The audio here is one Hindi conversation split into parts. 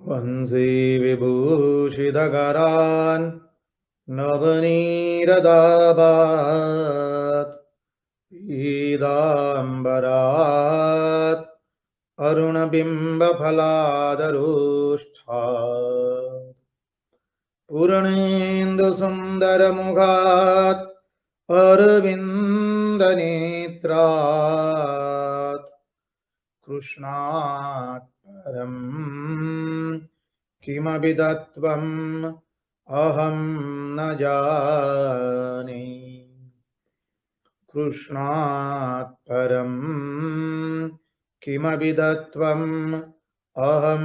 वंशी विभूषितकरान् नवनीरदाभात् पीताम्बरात् अरुणबिम्बफलादरुष्ठात् पूर्णेन्दुसुन्दरमुखात् अरविन्दनेत्रात् कृष्णात् परम् किमपि तत्त्वम् अहं न जाने। कृष्णात् परम् किमपि तत्त्वम् अहं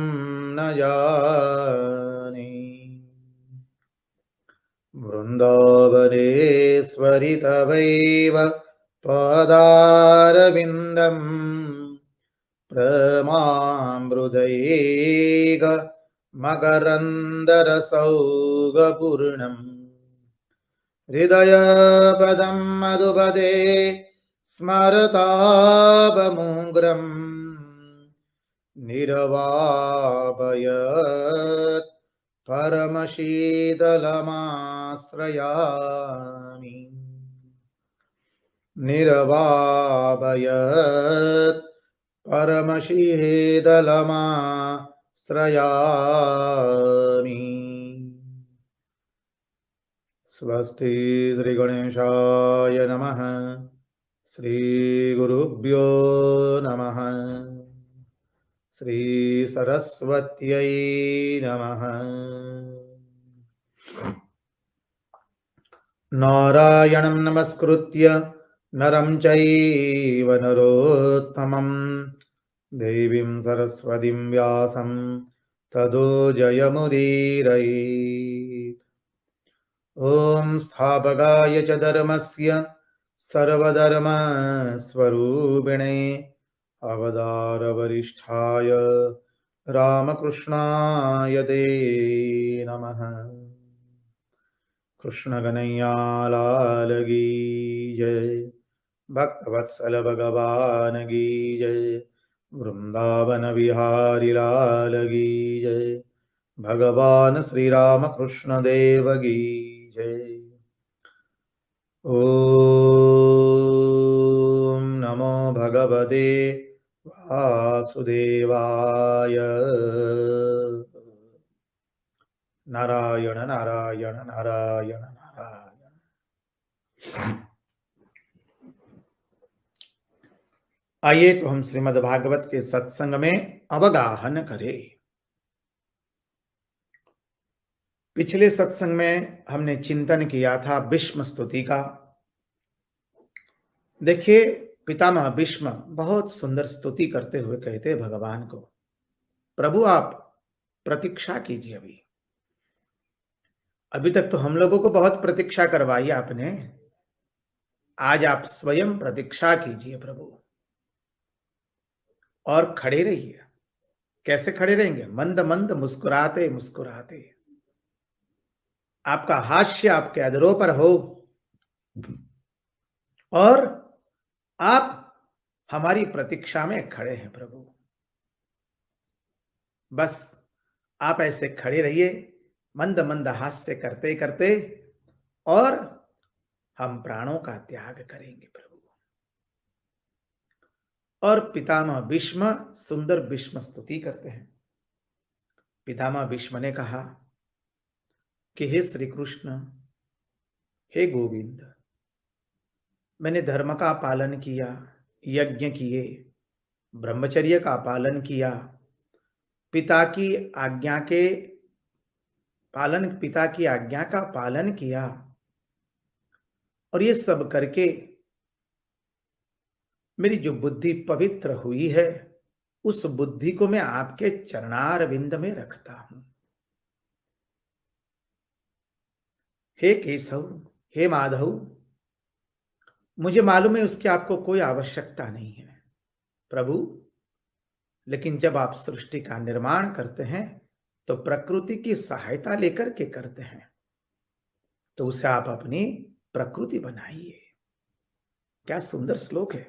न जाने। वृन्दावनेश्वरि तवैव पादारविन्दम् प्रमामृतयेग मकरन्दरसौगपूर्णम् हृदयपदं मधुपदे स्मरतापमुग्रम् निरवापयत् परमशीतलमाश्रयामि। निरवापयत् परमशीतलमाश्रयामि। स्वस्ति श्रीगणेशाय नमः। श्रीगुरुभ्यो नमः। श्रीसरस्वत्यै नमः। नारायणं नमस्कृत्य नरं चैव नरोत्तमं देवीं सरस्वतीं व्यासं ततो जयमुदीरयेत्। ॐ स्थापकाय च धर्मस्य सर्वधर्मस्वरूपिणे अवतारवरिष्ठाय रामकृष्णाय ते नमः। कृष्ण कन्हैया लाल की जय। भक्तवत्सल भगवान की जय। वृंदावन विहारी लाल की जय। भगवान श्री राम कृष्ण देव की जय। ओम नमो भगवते वासुदेवाय। नारायण नारायण नारायण नारायण। आइए तो हम श्रीमद् भागवत के सत्संग में अवगाहन करें। पिछले सत्संग में हमने चिंतन किया था भीष्म स्तुति का। देखिए, पितामह भीष्म बहुत सुंदर स्तुति करते हुए कहते भगवान को, प्रभु आप प्रतीक्षा कीजिए। अभी तक तो हम लोगों को बहुत प्रतीक्षा करवाई आपने, आज आप स्वयं प्रतीक्षा कीजिए प्रभु, और खड़े रहिए। कैसे खड़े रहेंगे? मंद मंद मुस्कुराते मुस्कुराते। आपका हास्य आपके अधरों पर हो और आप हमारी प्रतीक्षा में खड़े हैं प्रभु। बस आप ऐसे खड़े रहिए, मंद मंद हास्य करते करते, और हम प्राणों का त्याग करेंगे प्रभु। और पितामह भीष्म सुंदर भीष्म स्तुति करते हैं। पितामह भीष्म ने कहा कि हे श्री कृष्ण, हे गोविंद, मैंने धर्म का पालन किया, यज्ञ किए, ब्रह्मचर्य का पालन किया, पिता की आज्ञा का पालन किया, और ये सब करके मेरी जो बुद्धि पवित्र हुई है, उस बुद्धि को मैं आपके चरणारविंद में रखता हूं। हे केशव, हे माधव, मुझे मालूम है उसकी आपको कोई आवश्यकता नहीं है। प्रभु, लेकिन जब आप सृष्टि का निर्माण करते हैं तो प्रकृति की सहायता लेकर के करते हैं, तो उसे आप अपनी प्रकृति बनाइए। क्या सुंदर श्लोक है।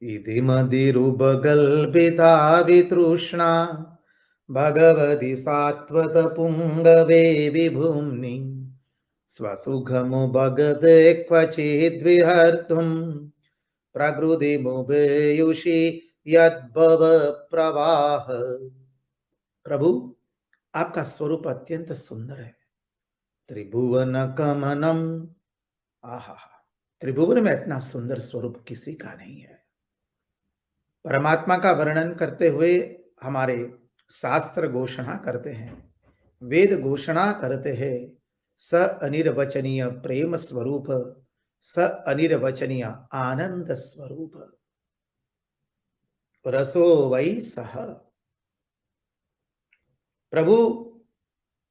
इति मदिरुपगल्पिता वितृष्णा भगवति सात्वत पुंगवे विभूम्नि स्वसुखमुपगते क्वचिद्विहर्तुं प्रकृतिमुपेयुषि यद्भव प्रवाह। प्रभु, आपका स्वरूप अत्यंत सुंदर है। त्रिभुवन कमनम, आहा, त्रिभुवन में इतना सुंदर स्वरूप किसी का नहीं है। परमात्मा का वर्णन करते हुए हमारे शास्त्र घोषणा करते हैं, वेद घोषणा करते हैं, स अनिर्वचनीय प्रेम स्वरूप, स अनिर्वचनीय आनंद स्वरूप, रसो वै सह। प्रभु,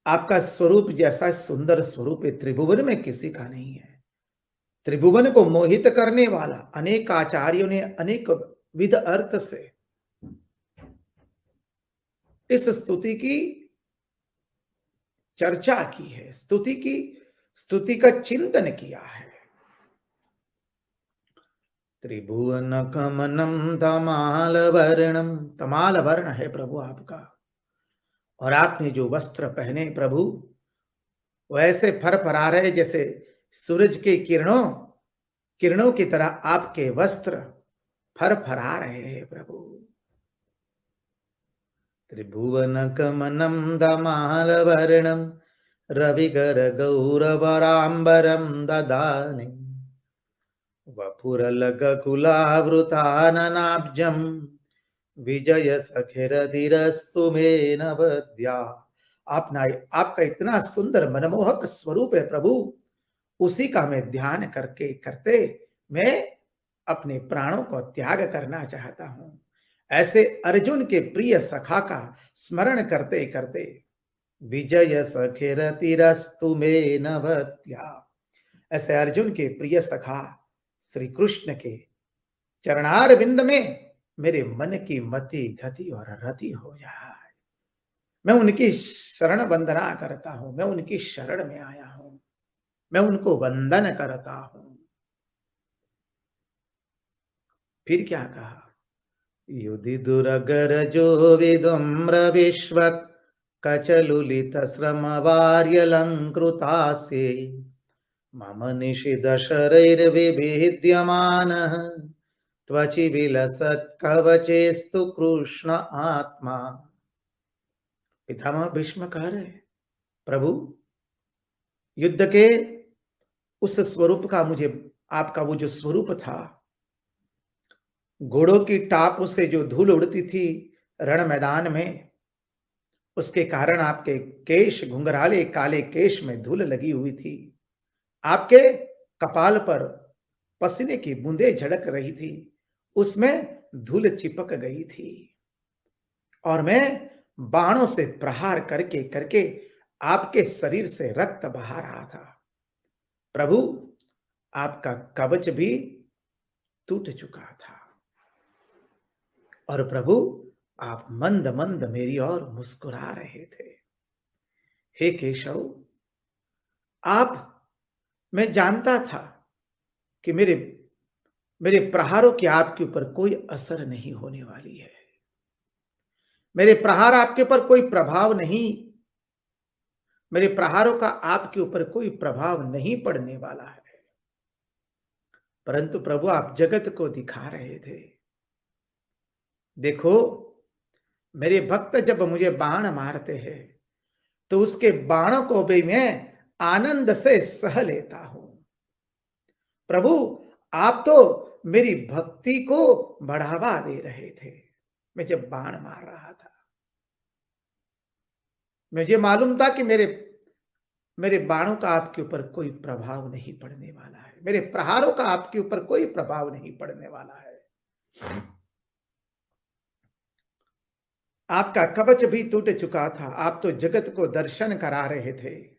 आपका स्वरूप जैसा सुंदर स्वरूप त्रिभुवन में किसी का नहीं है। त्रिभुवन को मोहित करने वाला, अनेक आचार्यों ने अनेक विध अर्थ से इस स्तुति की चर्चा की है, स्तुति का चिंतन किया है। त्रिभुवन कमनम तमाल वर्णम, तमाल वर्ण है प्रभु आपका, और आपने जो वस्त्र पहने प्रभु वैसे फरफरा रहे जैसे सूरज के किरणों की तरह आपके वस्त्र फरफरा रहे हैं प्रभु। त्रिभुवन कमनम दमाल वर्णम रविकर गौरवरांबरम ददानि वपुरलकुलावृताननाब्जम विजय सखिरधिरस्तु मे नवद्या। आपका इतना सुंदर मनमोहक स्वरूप है प्रभु, उसी का मैं ध्यान करके करते मैं अपने प्राणों को त्याग करना चाहता हूं। ऐसे अर्जुन के प्रिय सखा का स्मरण करते करते विजय सखिरतिरस्तु मे नवत्या, ऐसे अर्जुन के प्रिय सखा श्री कृष्ण के चरणार बिंद में मेरे मन की मति गति और रति हो जाए। मैं उनकी शरण वंदना करता हूं, मैं उनकी शरण में आया हूं, मैं उनको वंदन करता हूं। फिर क्या कहा, युधि दुरगर जो विदुम्र विश्व कचलुलित श्रम वार्यलंकृतासे मम निषिद शरैर्विभिद्यमानः त्वचि विलसत् कवचेस्तु कृष्ण आत्मा। पितामह भीष्म कह रहे, प्रभु युद्ध के उस स्वरूप का मुझे, आपका वो जो स्वरूप था, घोड़ों की टापों से जो धूल उड़ती थी रण मैदान में, उसके कारण आपके केश घुंघराले काले केश में धूल लगी हुई थी, आपके कपाल पर पसीने की बूंदें झड़क रही थी, उसमें धूल चिपक गई थी, और मैं बाणों से प्रहार करके करके आपके शरीर से रक्त बहा रहा था। प्रभु आपका कवच भी टूट चुका था, और प्रभु आप मंद मंद मेरी ओर मुस्कुरा रहे थे। हे केशव, मैं जानता था कि मेरे प्रहारों की आपके ऊपर कोई असर नहीं होने वाली है, मेरे प्रहार आपके ऊपर कोई प्रभाव नहीं, मेरे प्रहारों का आपके ऊपर कोई प्रभाव नहीं पड़ने वाला है। परंतु प्रभु आप जगत को दिखा रहे थे, देखो मेरे भक्त जब मुझे बाण मारते हैं तो उसके बाणों को भी मैं आनंद से सह लेता हूं। प्रभु आप तो मेरी भक्ति को बढ़ावा दे रहे थे। मैं जब बाण मार रहा था मुझे मालूम था कि मेरे बाणों का आपके ऊपर कोई प्रभाव नहीं पड़ने वाला है, मेरे प्रहारों का आपके ऊपर कोई प्रभाव नहीं पड़ने वाला है। आपका कवच भी टूट चुका था, आप तो जगत को दर्शन करा रहे थे।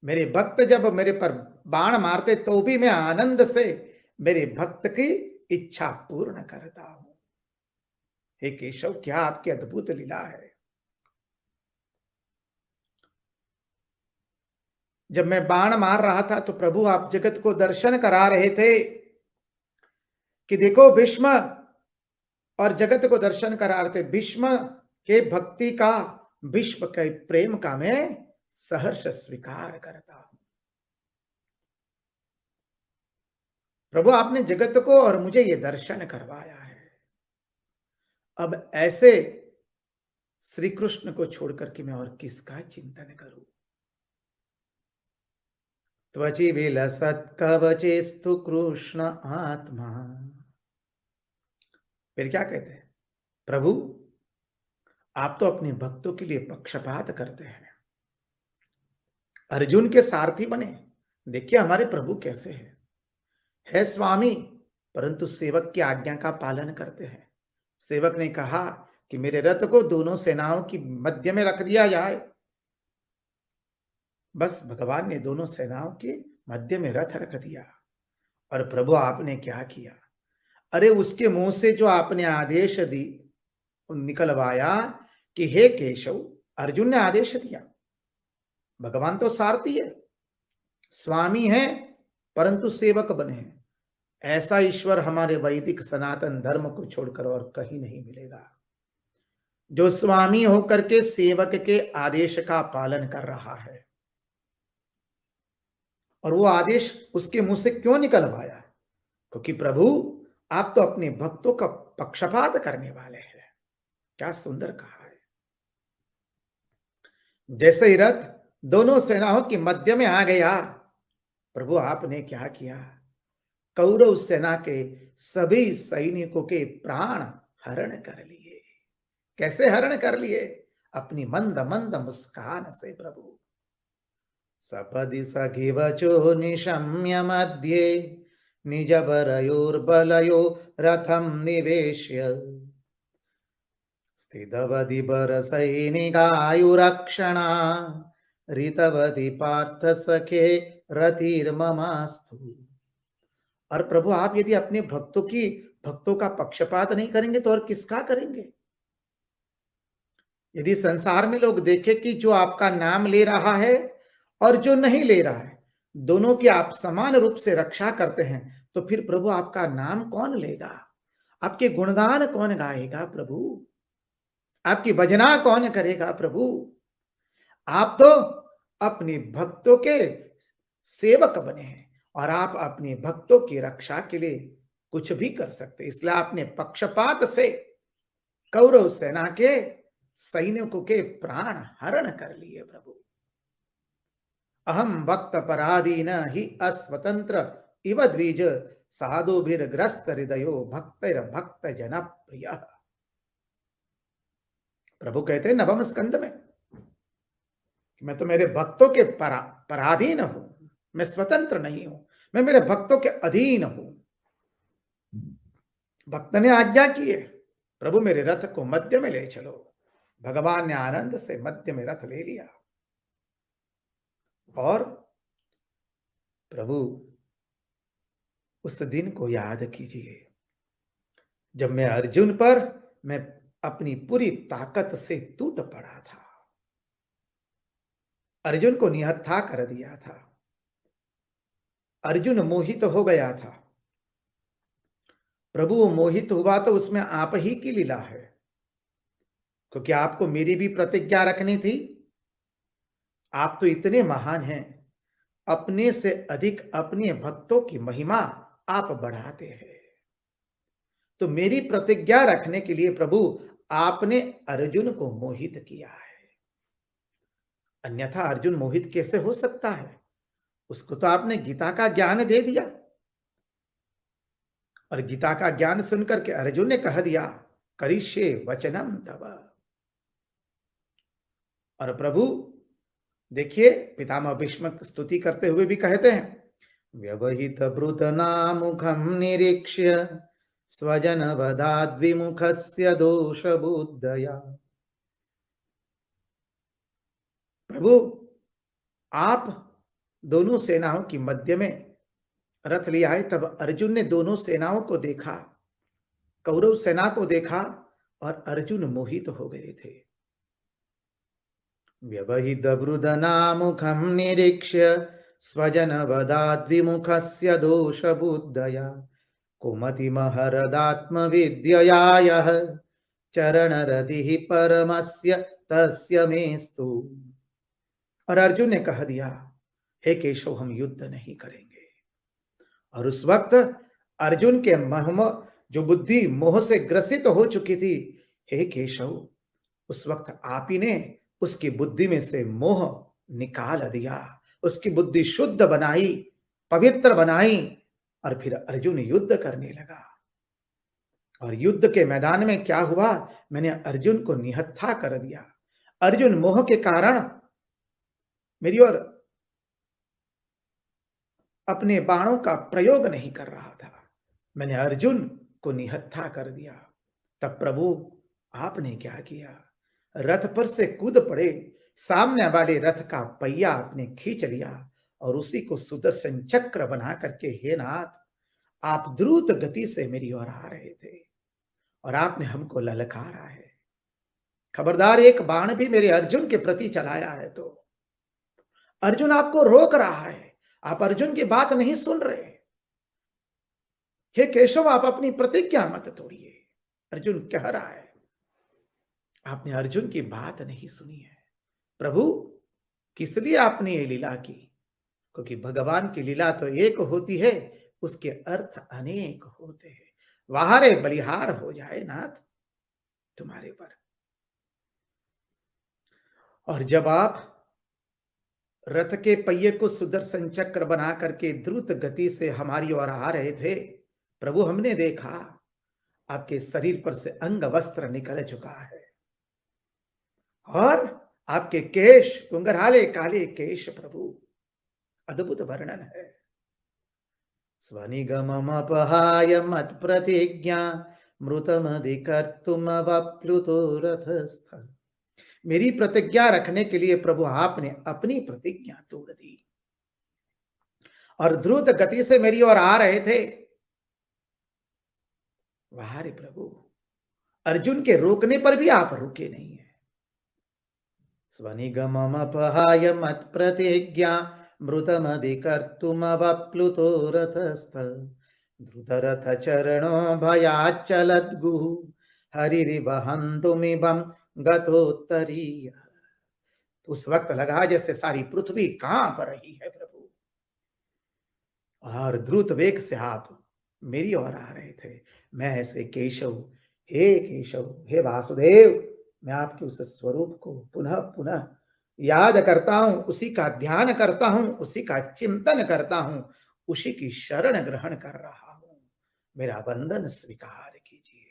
मेरे भक्त जब मेरे पर बाण मारते तो भी मैं आनंद से मेरे भक्त की इच्छा पूर्ण करता हूं। हे केशव, क्या आपकी अद्भुत लीला है। जब मैं बाण मार रहा था तो प्रभु आप जगत को दर्शन करा रहे थे कि देखो भीष्म, और जगत को दर्शन करा रहे थे भीष्म के भक्ति का, विश्व के प्रेम का मैं सहर्ष स्वीकार करता हूं। प्रभु आपने जगत को और मुझे ये दर्शन करवाया है। अब ऐसे श्री कृष्ण को छोड़कर के मैं और किसका चिंतन करूं। त्वचि विलसत् कवचेस्तु कृष्ण आत्मा। फिर क्या कहते हैं, प्रभु आप तो अपने भक्तों के लिए पक्षपात करते हैं, अर्जुन के सारथी बने। देखिए हमारे प्रभु कैसे हैं, है स्वामी परंतु सेवक की आज्ञा का पालन करते हैं। सेवक ने कहा कि मेरे रथ को दोनों सेनाओं की मध्य में रख दिया जाए, बस भगवान ने दोनों सेनाओं के मध्य में रथ रख दिया। और प्रभु आपने क्या किया, अरे उसके मुंह से जो आपने आदेश दी निकलवाया कि हे केशव, अर्जुन ने आदेश दिया। भगवान तो सारथी है, स्वामी है परंतु सेवक बने हैं। ऐसा ईश्वर हमारे वैदिक सनातन धर्म को छोड़कर और कहीं नहीं मिलेगा, जो स्वामी होकर के सेवक के आदेश का पालन कर रहा है। और वो आदेश उसके मुंह से क्यों निकलवाया, क्योंकि प्रभु आप तो अपने भक्तों का पक्षपात करने वाले हैं। क्या सुंदर कहा है। जैसे ही रथ दोनों सेनाओं के मध्य में आ गया, प्रभु आपने क्या किया, कौरव सेना के सभी सैनिकों के प्राण हरण कर लिए। कैसे हरण कर लिए, अपनी मंद मंद मुस्कान से। प्रभु सपदि सखिवचो निशम्य मध्ये निज बरयोर्बलयो रथम निवेश्य स्थितवति बरसैनिकायुरक्षणा ऋतवति पार्थ सखे रतिर्ममास्तु। और प्रभु आप यदि अपने भक्तों का पक्षपात नहीं करेंगे तो और किसका करेंगे। यदि संसार में लोग देखें कि जो आपका नाम ले रहा है और जो नहीं ले रहा है, दोनों की आप समान रूप से रक्षा करते हैं, तो फिर प्रभु आपका नाम कौन लेगा, आपके गुणगान कौन गाएगा प्रभु, आपकी भजना कौन करेगा प्रभु। आप तो अपने भक्तों के सेवक बने हैं और आप अपने भक्तों की रक्षा के लिए कुछ भी कर सकते, इसलिए आपने पक्षपात से कौरव सेना के सैनिकों के प्राण हरण कर लिए। प्रभु अहम भक्त पराधीन ही अस्वतंत्र इव द्विज साधुभिर्ग्रस्त हृदयो भक्त जन प्रिय। प्रभु कहते हैं नवम स्कंद में, मैं तो मेरे भक्तों के पराधीन हूं, मैं स्वतंत्र नहीं हूं, मैं मेरे भक्तों के अधीन हूं। भक्त ने आज्ञा की है, प्रभु मेरे रथ को मध्य में ले चलो। भगवान ने आनंद से मध्य में रथ ले लिया। और प्रभु उस दिन को याद कीजिए जब मैं अर्जुन पर मैं अपनी पूरी ताकत से टूट पड़ा था, अर्जुन को निहत्था कर दिया था, अर्जुन मोहित हो गया था। प्रभु वो मोहित हुआ तो उसमें आप ही की लीला है, क्योंकि आपको मेरी भी प्रतिज्ञा रखनी थी। आप तो इतने महान हैं, अपने से अधिक अपने भक्तों की महिमा आप बढ़ाते हैं। तो मेरी प्रतिज्ञा रखने के लिए प्रभु आपने अर्जुन को मोहित किया है, अन्यथा अर्जुन मोहित कैसे हो सकता है। उसको तो आपने गीता का ज्ञान दे दिया, और गीता का ज्ञान सुनकर के अर्जुन ने कह दिया करिष्ये वचनम तव। और प्रभु देखिए पितामह भीष्म स्तुति करते हुए भी कहते हैं, व्यवहित ब्रुतनामुखम निरीक्ष्य स्वजन वदाद्विमुखस्य दोष बुद्धया। प्रभु आप दोनों सेनाओं की मध्य में रथ ले आए, तब अर्जुन ने दोनों सेनाओं को देखा, कौरव सेना को देखा और अर्जुन मोहित हो गए थे। व्यवहितवृदनामुखं निरीक्ष्य स्वजनवदाद्विमुखस्य दोषबुद्धया कुमतिमहरदात्मविद्यया यः चरणरतिः परमस्य तस्य मेस्तु। और अर्जुन ने कह दिया, हे केशव, हम युद्ध नहीं करेंगे। और उस वक्त अर्जुन के जो बुद्धि मोह से ग्रसित हो चुकी थी, हे केशव, उस वक्त आप ही ने उसकी बुद्धि में से मोह निकाल दिया, उसकी बुद्धि शुद्ध बनाई, पवित्र बनाई, और फिर अर्जुन युद्ध करने लगा। और युद्ध के मैदान में क्या हुआ, मैंने अर्जुन को निहत्था कर दिया। अर्जुन मोह के कारण मेरी ओर अपने बाणों का प्रयोग नहीं कर रहा था, मैंने अर्जुन को निहत्था कर दिया। तब प्रभु आपने क्या किया, रथ पर से कूद पड़े, सामने वाले रथ का पहिया आपने खींच लिया और उसी को सुदर्शन चक्र बना करके, हे नाथ, आप द्रुत गति से मेरी ओर आ रहे थे और आपने हमको ललकारा है, खबरदार एक बाण भी मेरे अर्जुन के प्रति चलाया है तो। अर्जुन आपको रोक रहा है, आप अर्जुन की बात नहीं सुन रहे। हे केशव, आप अपनी प्रतिज्ञा मत तोड़िए, अर्जुन कह रहा है। आपने अर्जुन की बात नहीं सुनी है। प्रभु, किस लिए आपने ये लीला की? क्योंकि भगवान की लीला तो एक होती है, उसके अर्थ अनेक होते हैं। वाहरे बलिहार हो जाए नाथ तुम्हारे पर। और जब आप रथ के पहिए को सुदर्शन चक्र बना करके द्रुत गति से हमारी ओर आ रहे थे, प्रभु, हमने देखा आपके शरीर पर से अंग वस्त्र निकल चुका है और आपके केश घुंघराले काले केश, प्रभु, अद्भुत वर्णन है। स्वनिगममपहाय मत प्रतिज्ञा मृतमधिकर्तुम वप्लुतो रथस्थ। मेरी प्रतिज्ञा रखने के लिए प्रभु आपने अपनी प्रतिज्ञा तोड़ दी और द्रुत गति से मेरी ओर आ रहे थे। वाह रे प्रभु, अर्जुन के रोकने पर भी आप रुके नहीं है। स्वनिगममपहाय मत प्रतिज्ञा मृतमधिकर्तुम वप्लुतो रथस्थ द्रुतरथ चरणो भयाच्चलद्गुः हरिरिवहन्तुमिवं गतोत्तरीय। उस वक्त लगा जैसे सारी पृथ्वी कांप रही है प्रभु, और द्रुत वेग से आप मेरी ओर आ रहे थे। मैं ऐसे केशव, हे केशव, हे वासुदेव, मैं आपके उस स्वरूप को पुनः पुनः याद करता हूं, उसी का ध्यान करता हूं, उसी का चिंतन करता हूं, उसी की शरण ग्रहण कर रहा हूं। मेरा वंदन स्वीकार कीजिए।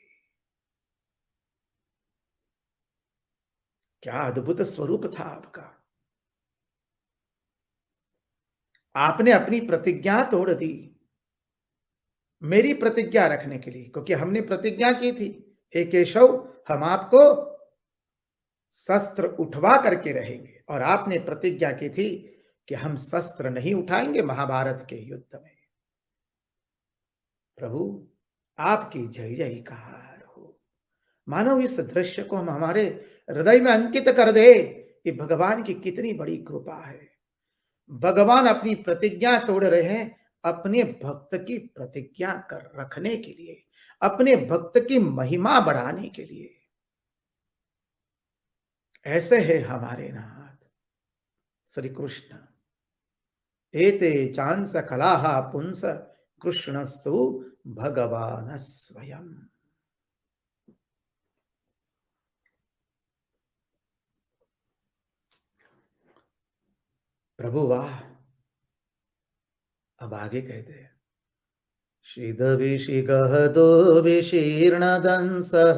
क्या अद्भुत स्वरूप था आपका। आपने अपनी प्रतिज्ञा तोड़ दी मेरी प्रतिज्ञा रखने के लिए, क्योंकि हमने प्रतिज्ञा की थी, हे केशव, हम आपको शस्त्र उठवा करके रहेंगे, और आपने प्रतिज्ञा की थी कि हम शस्त्र नहीं उठाएंगे महाभारत के युद्ध में। प्रभु, आपकी जय जयकार हो। मानो इस दृश्य को हम हमारे हृदय में अंकित कर दे। ये भगवान की कितनी बड़ी कृपा है। भगवान अपनी प्रतिज्ञा तोड़ रहे हैं अपने भक्त की प्रतिज्ञा कर रखने के लिए, अपने भक्त की महिमा बढ़ाने के लिए। ऐसे है हमारे नाथ श्री कृष्ण। एते चांस कलाह पुंस कृष्णस्तु भगवान स्वयं। प्रभु वाह। अब आगे कहते हैं, शीद विशिगहदो विशीर्ण दंसः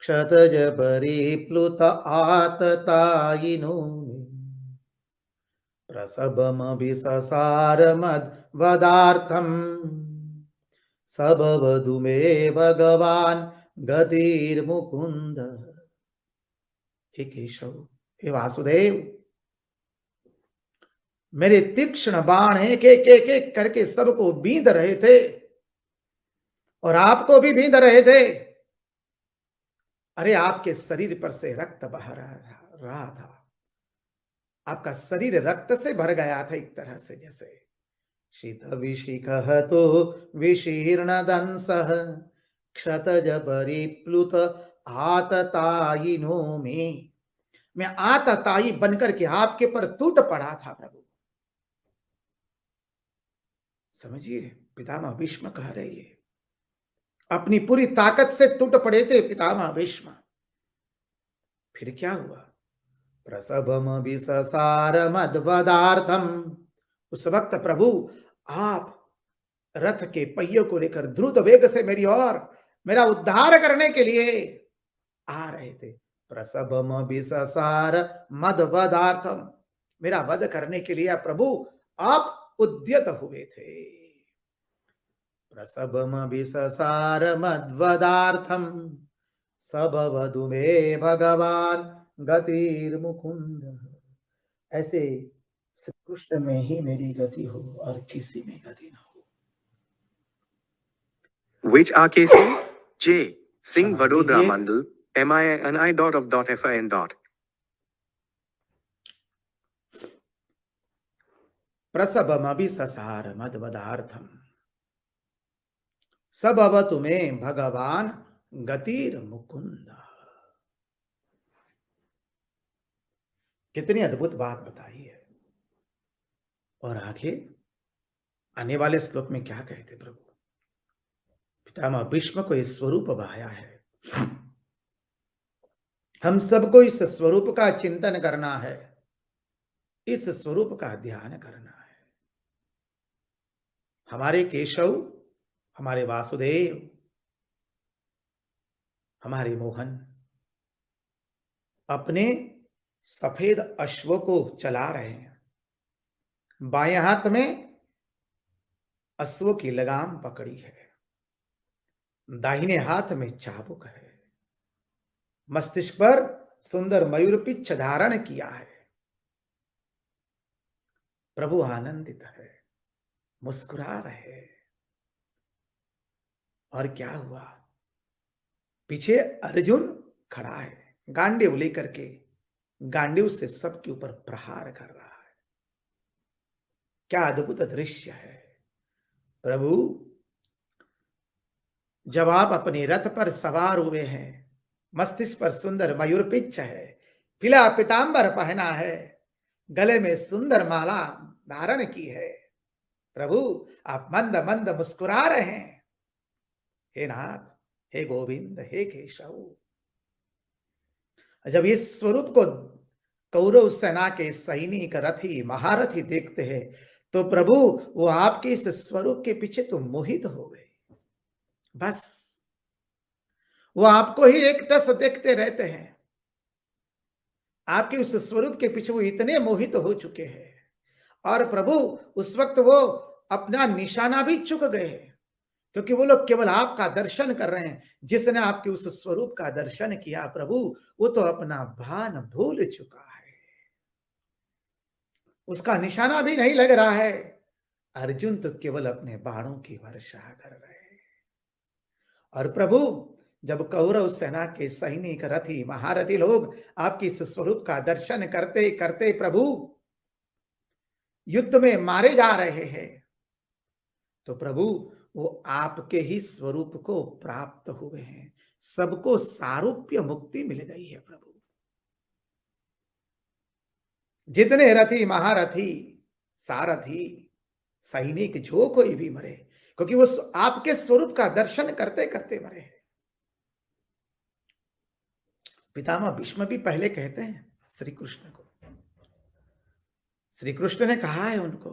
क्षतज परिप्लुत आततायिनो प्रसभमभिससार मद्वदार्थम् सबवधु मे भगवान गतिर्मुकुंद। हे केशव, हे वासुदेव, मेरे तीक्ष्ण बाण एक एक एक एक करके सबको बींध रहे थे और आपको भी बींध रहे थे। अरे आपके शरीर पर से रक्त बह रहा था, आपका शरीर रक्त से भर गया था एक तरह से, जैसे शीत विशिखः तो विशीर्ण दंसः क्षतज परिप्लुत आततायिनो में। मैं आततायी बनकर के आपके पर टूट पड़ा था प्रभु। समझिए, पितामह भीष्म कह रहे हैं, अपनी पूरी ताकत से टूट पड़े थे पितामह भीष्म। फिर क्या हुआ? प्रसभम विससार मद्वदार्थम। उस वक्त प्रभु आप रथ के पहियों को लेकर द्रुत वेग से मेरी ओर मेरा उद्धार करने के लिए आ रहे थे। प्रसभम विससार मद्वदार्थम, मेरा वध करने के लिए प्रभु आप उद्यत हुए थे। प्रसभम विससार मद्वदार्थम सबवधु में भगवान गतिर्मुकुंद। ऐसे श्री कृष्ण में ही मेरी गति हो और किसी में गति न हो। Which RKC? J. Singh क्षमा Vadodara कीजिए। Mandal, MINI.of.FIN. प्रसभमभि ससार मद्वदार्थम सबवतु में भगवान गतिर मुकुंद। कितनी अद्भुत बात बताई है। और आगे आने वाले श्लोक में क्या कहते प्रभु? पितामह भीष्म को इस स्वरूप बहाया है। हम सबको इस स्वरूप का चिंतन करना है, इस स्वरूप का ध्यान करना है। हमारे केशव, हमारे वासुदेव, हमारे मोहन अपने सफेद अश्व को चला रहे हैं। बाएं हाथ में अश्व की लगाम पकड़ी है, दाहिने हाथ में चाबुक है, मस्तिष्क पर सुंदर मयूर पिच्छ धारण किया है। प्रभु आनंदित है, मुस्कुरा रहे। और क्या हुआ? पीछे अर्जुन खड़ा है, गांडीव लेकर के गांडीव से सबके ऊपर प्रहार कर रहा है। क्या अद्भुत दृश्य है। प्रभु जब आप अपने रथ पर सवार हुए हैं, मस्तिष्क पर सुंदर मयूर पिच्छ है, पीला पीतांबर पहना है, गले में सुंदर माला धारण की है, प्रभु आप मंद मंद मुस्कुरा रहे हैं। हे नाथ, हे गोविंद, हे केशव। जब इस स्वरूप को कौरव सेना के सैनिक, रथी, महारथी देखते हैं तो प्रभु वो आपके इस स्वरूप के पीछे तो मोहित हो गए। बस वो आपको ही एक टस देखते रहते हैं। आपके उस स्वरूप के पीछे वो इतने मोहित हो चुके हैं। और प्रभु उस वक्त वो अपना निशाना भी चुक गए, क्योंकि वो लोग केवल आपका दर्शन कर रहे हैं। जिसने आपके उस स्वरूप का दर्शन किया प्रभु, वो तो अपना भान भूल चुका है, उसका निशाना भी नहीं लग रहा है। अर्जुन तो केवल अपने बाणों की वर्षा कर रहे हैं। और प्रभु जब कौरव सेना के सैनिक, रथी, महारथी लोग आपके इस स्वरूप का दर्शन करते करते प्रभु युद्ध में मारे जा रहे हैं, तो प्रभु वो आपके ही स्वरूप को प्राप्त हुए हैं। सबको सारूप्य मुक्ति मिल गई है प्रभु। जितने रथी, महारथी, सारथी, सैनिक, जो कोई भी मरे, क्योंकि वो आपके स्वरूप का दर्शन करते करते मरे हैं। पितामह भीष्म भी पहले कहते हैं श्री कृष्ण को, श्री कृष्ण ने कहा है उनको,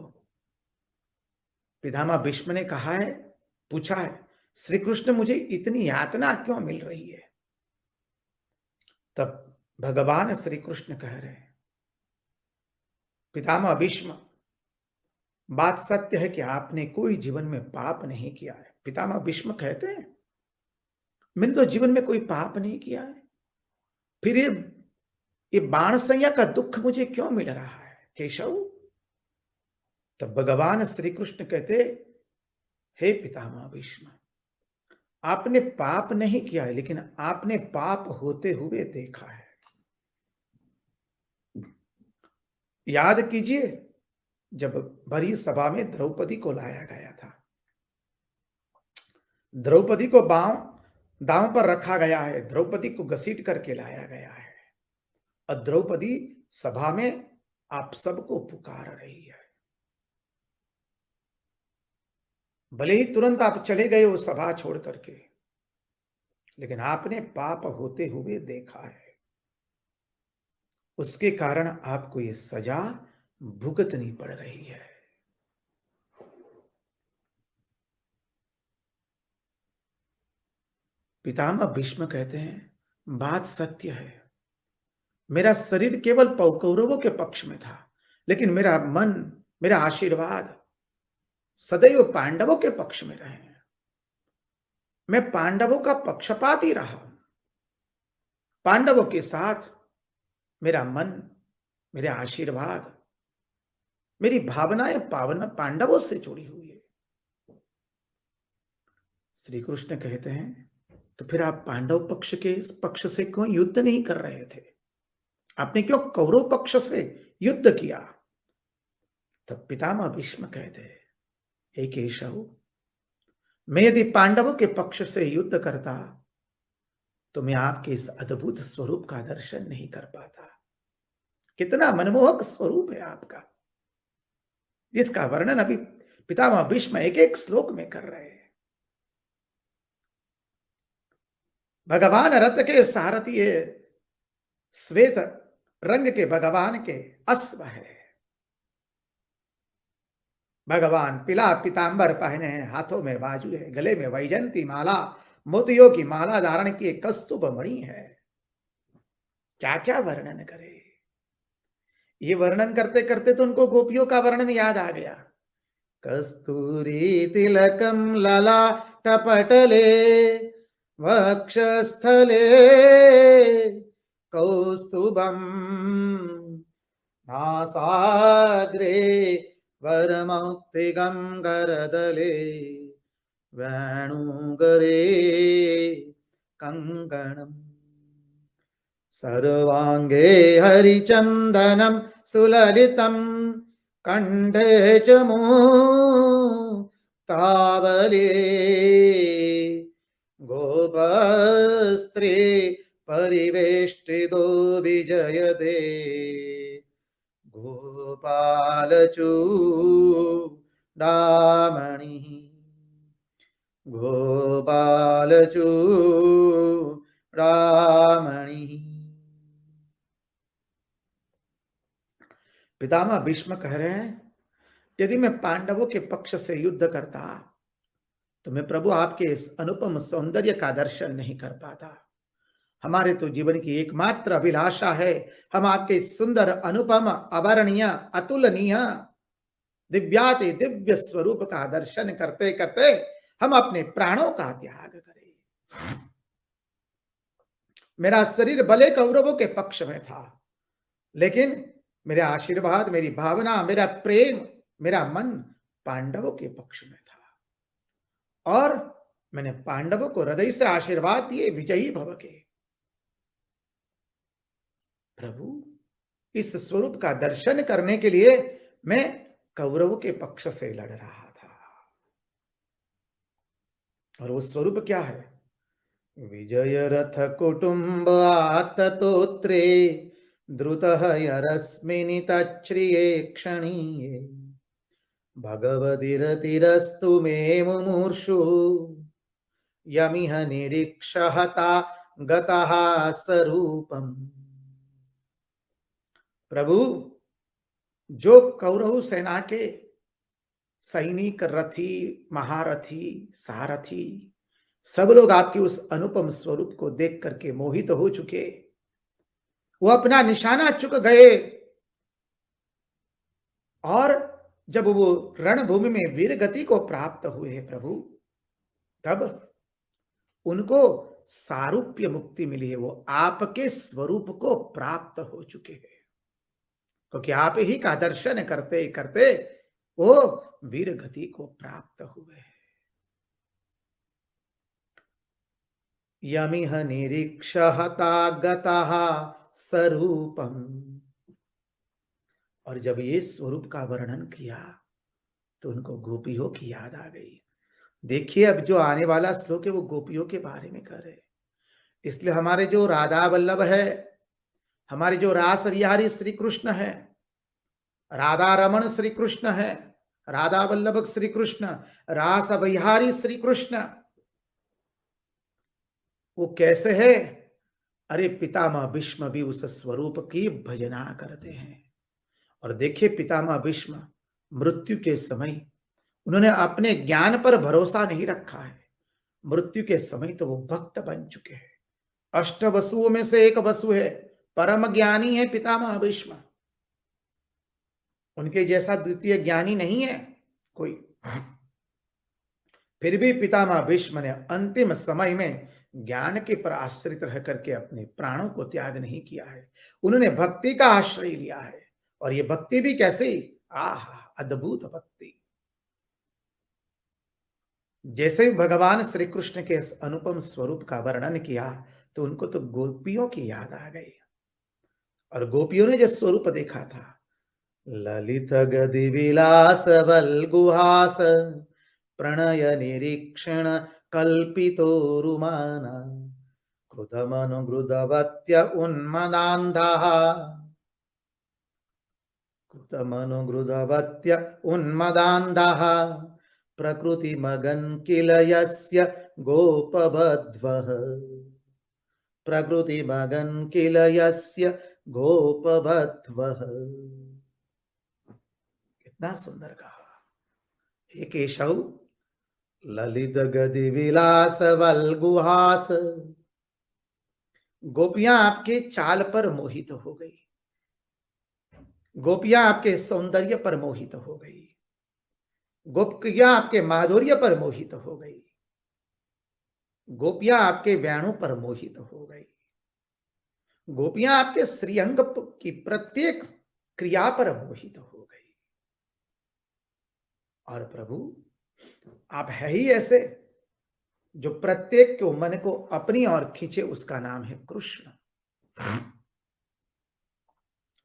पितामह भीष्म ने कहा है, पूछा है, श्री कृष्ण मुझे इतनी यातना क्यों मिल रही है? तब भगवान श्री कृष्ण कह रहे हैं, पितामह भीष्म, बात सत्य है कि आपने कोई जीवन में पाप नहीं किया है। पितामह भीष्म कहते हैं, मैंने तो जीवन में कोई पाप नहीं किया है, फिर ये बाण संज्ञा का दुख मुझे क्यों मिल रहा है केशव? तब भगवान श्री कृष्ण कहते, हे पितामह भीष्म, आपने पाप नहीं किया है, लेकिन आपने पाप होते हुए देखा है। याद कीजिए, जब भरी सभा में द्रौपदी को लाया गया था, द्रौपदी को दांव पर रखा गया है, द्रौपदी को घसीट करके लाया गया है, और द्रौपदी सभा में आप सबको पुकार रही है। भले ही तुरंत आप चले गए वो सभा छोड़ करके, लेकिन आपने पाप होते हुए देखा है। उसके कारण आपको ये सजा भुगतनी पड़ रही है। पितामह भीष्म कहते हैं, बात सत्य है। मेरा शरीर केवल कौरवों के पक्ष में था, लेकिन मेरा मन, मेरा आशीर्वाद सदैव पांडवों के पक्ष में रहे। मैं पांडवों का पक्षपाती रहा हूं। पांडवों के साथ मेरा मन, मेरे आशीर्वाद, मेरी भावनाएं पावन पांडवों से जुड़ी हुई है। श्री कृष्ण कहते हैं, तो फिर आप पांडव पक्ष से क्यों युद्ध नहीं कर रहे थे? आपने क्यों कौरव पक्ष से युद्ध किया? तब पितामह भीष्म कहते हैं, हे केशव, मैं यदि पांडवों के पक्ष से युद्ध करता तो मैं आपके इस अद्भुत स्वरूप का दर्शन नहीं कर पाता। कितना मनमोहक स्वरूप है आपका, जिसका वर्णन अभी पितामह भीष्म एक एक श्लोक में कर रहे हैं। भगवान रथ के सारथी है, श्वेत रंग के भगवान के अश्व है। भगवान पीला पीतांबर पहने हैं, हाथों में बाजू है, गले में वैजंती माला, मोतियों की माला धारण की कस्तूभ मणि है। क्या क्या वर्णन करे। ये वर्णन करते करते तो उनको गोपियों का वर्णन याद आ गया। कस्तूरी तिलकम ललाटपटले वक्षस्थले कौस्तुभम नासाग्रे वरमौक्तिकं करदले वेणुगरे कंगणम सर्वांगे हरिचंदनम सुललितम कंठे च तावले गोपस्त्रे परिवेष्टितो विजयते गोपालचूडामणि गोपालचूडामणि। पितामह भीष्म कह रहे हैं, यदि मैं पांडवों के पक्ष से युद्ध करता तो मैं प्रभु आपके इस अनुपम सौंदर्य का दर्शन नहीं कर पाता। हमारे तो जीवन की एकमात्र अभिलाषा है, हम आपके सुंदर अनुपम अवर्णीय अतुलनीय दिव्याति दिव्य स्वरूप का दर्शन करते करते हम अपने प्राणों का त्याग करें। मेरा शरीर भले कौरवों के पक्ष में था, लेकिन मेरा आशीर्वाद, मेरी भावना, मेरा प्रेम, मेरा मन पांडवों के पक्ष में था, और मैंने पांडवों को हृदय से आशीर्वाद दिए, विजयी भव के। प्रभु, इस स्वरूप का दर्शन करने के लिए मैं कौरवों के पक्ष से लड़ रहा था, और वो स्वरूप क्या है? विजय रथ कुटुंब आततोत्रे द्रुतः यरस्मिनि तच्छ्रिये क्षणीये भगवतिरतिरस्तु मे मुमूर्षु यमिह निरीक्षहता गतः स्वरूपम्। प्रभु, जो कौरव सेना के सैनिक, रथी, महारथी, सारथी सब लोग आपके उस अनुपम स्वरूप को देख करके मोहित हो चुके, वो अपना निशाना चुक गए, और जब वो रणभूमि में वीर गति को प्राप्त हुए हैं प्रभु, तब उनको सारूप्य मुक्ति मिली है, वो आपके स्वरूप को प्राप्त हो चुके हैं, क्योंकि आप ही का दर्शन करते करते वो वीर गति को प्राप्त हुए हैं। यमिह निरीक्षहता गतः स्वरूपम। और जब ये स्वरूप का वर्णन किया तो उनको गोपियों की याद आ गई। देखिए अब जो आने वाला श्लोक है वो गोपियों के बारे में कर रहे हैं। इसलिए हमारे जो राधा वल्लभ है, हमारे जो रास विहारी श्री कृष्ण है, राधा रमण श्री कृष्ण है, राधा वल्लभ श्री कृष्ण, रास विहारी श्री कृष्ण, वो कैसे है? अरे पितामह भीष्म भी उस स्वरूप की भजना करते हैं। और देखिए पितामह भीष्म मृत्यु के समय उन्होंने अपने ज्ञान पर भरोसा नहीं रखा है। मृत्यु के समय तो वो भक्त बन चुके हैं। अष्ट वसुओं में से एक वसु है, परम ज्ञानी है पितामह भीष्म। उनके जैसा द्वितीय ज्ञानी नहीं है कोई। फिर भी पितामह भीष्म ने अंतिम समय में ज्ञान के पर आश्रित रह करके अपने प्राणों को त्याग नहीं किया है। उन्होंने भक्ति का आश्रय लिया है। और ये भक्ति भी कैसी? आहा, अद्भुत भक्ति। जैसे ही भगवान श्री कृष्ण के इस अनुपम स्वरूप का वर्णन किया तो उनको तो गोपियों की याद आ गई। और गोपियों ने जो स्वरूप देखा था, ललित गदि विलास बल गुहास प्रणय निरीक्षण कल्पितो रुमाना कृतमनुगृदवत्य उन्मदान्धः कृतमनुगृदवत्य उन्मदान्धः प्रकृतिमगन् किल यस्य गोपवध्वः प्रकृतिमगन् किल यस्य गोपवध्वः। कितना सुंदर कहा। हे केशव, ललित गदि विलास बल गुहास, गोपियां आपके चाल पर मोहित हो गई। गोपियां आपके सौंदर्य पर मोहित हो गई। गोपियां आपके माधुर्य पर मोहित हो गई। गोपियां आपके वेणु पर मोहित हो गई। गोपियां आपके श्रीअंग की प्रत्येक क्रिया पर मोहित हो गई। और प्रभु आप है ही ऐसे जो प्रत्येक को मन को अपनी ओर खींचे, उसका नाम है कृष्ण।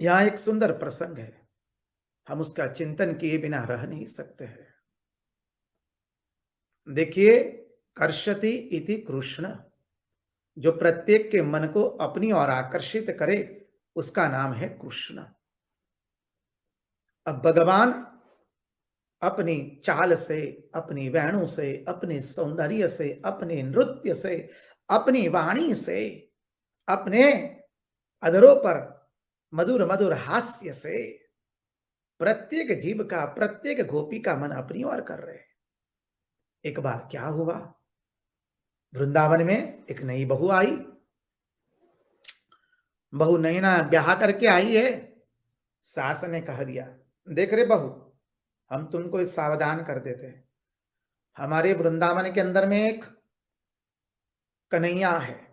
यहां एक सुंदर प्रसंग है, हम उसका चिंतन किए बिना रह नहीं सकते हैं। देखिए, कर्षति इति कृष्ण, जो प्रत्येक के मन को अपनी ओर आकर्षित करे उसका नाम है कृष्ण। अब भगवान अपनी चाल से, अपनी वेणु से, अपने सौंदर्य से, अपने नृत्य से, अपनी वाणी से, अपने अधरों पर मधुर मधुर हास्य से प्रत्येक जीव का, प्रत्येक गोपी का मन अपनी ओर कर रहे हैं। एक बार क्या हुआ, वृंदावन में एक नई बहू आई। बहू नई ना ब्याह करके आई है। सास ने कह दिया, देख रे बहू, हम तुमको एक सावधान कर देते हैं। हमारे वृंदावन के अंदर में एक कन्हैया है।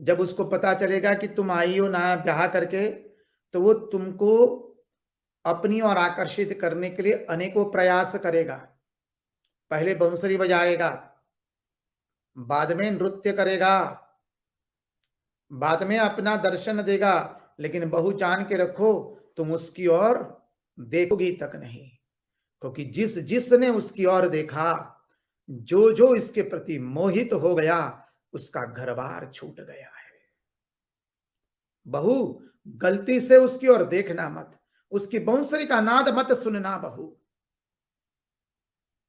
जब उसको पता चलेगा कि तुम आई हो नया ब्याह करके, तो वो तुमको अपनी ओर आकर्षित करने के लिए अनेकों प्रयास करेगा। पहले बंसुरी बजाएगा, बाद में नृत्य करेगा, बाद में अपना दर्शन देगा, लेकिन बहू जान के रखो, तुम उसकी ओर देखोगी तक नहीं। क्योंकि जिस जिसने उसकी ओर देखा, जो जो इसके प्रति मोहित हो गया, उसका घर-बार छूट गया है। बहू, गलती से उसकी ओर देखना मत, उसकी बांसुरी का नाद मत सुनना बहू,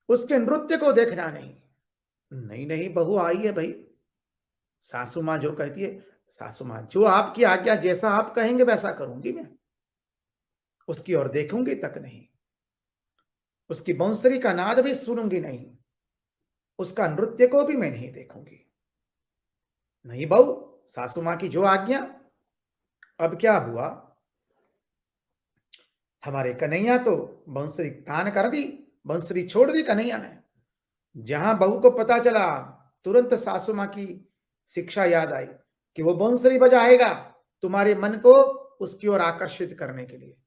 उसके नृत्य को देखना नहीं। नहीं नहीं बहू आई है भाई, सासू माँ जो कहती है, सासू माँ जो आपकी आज्ञा, जैसा आप कहेंगे वैसा करूंगी मैं, उसकी ओर देखूंगी तक नहीं, उसकी बांसुरी का नाद भी सुनूंगी नहीं, उसका नृत्य को भी मैं नहीं देखूंगी। नहीं बहू, सासू माँ की जो आज्ञा। अब क्या हुआ, हमारे कन्हैया तो बांसुरी तान कर दी, बांसुरी छोड़ दी कन्हैया ने। जहां बहू को पता चला, तुरंत सासू माँ की शिक्षा याद आई कि वो बांसुरी बजाएगा तुम्हारे मन को उसकी ओर आकर्षित करने के लिए।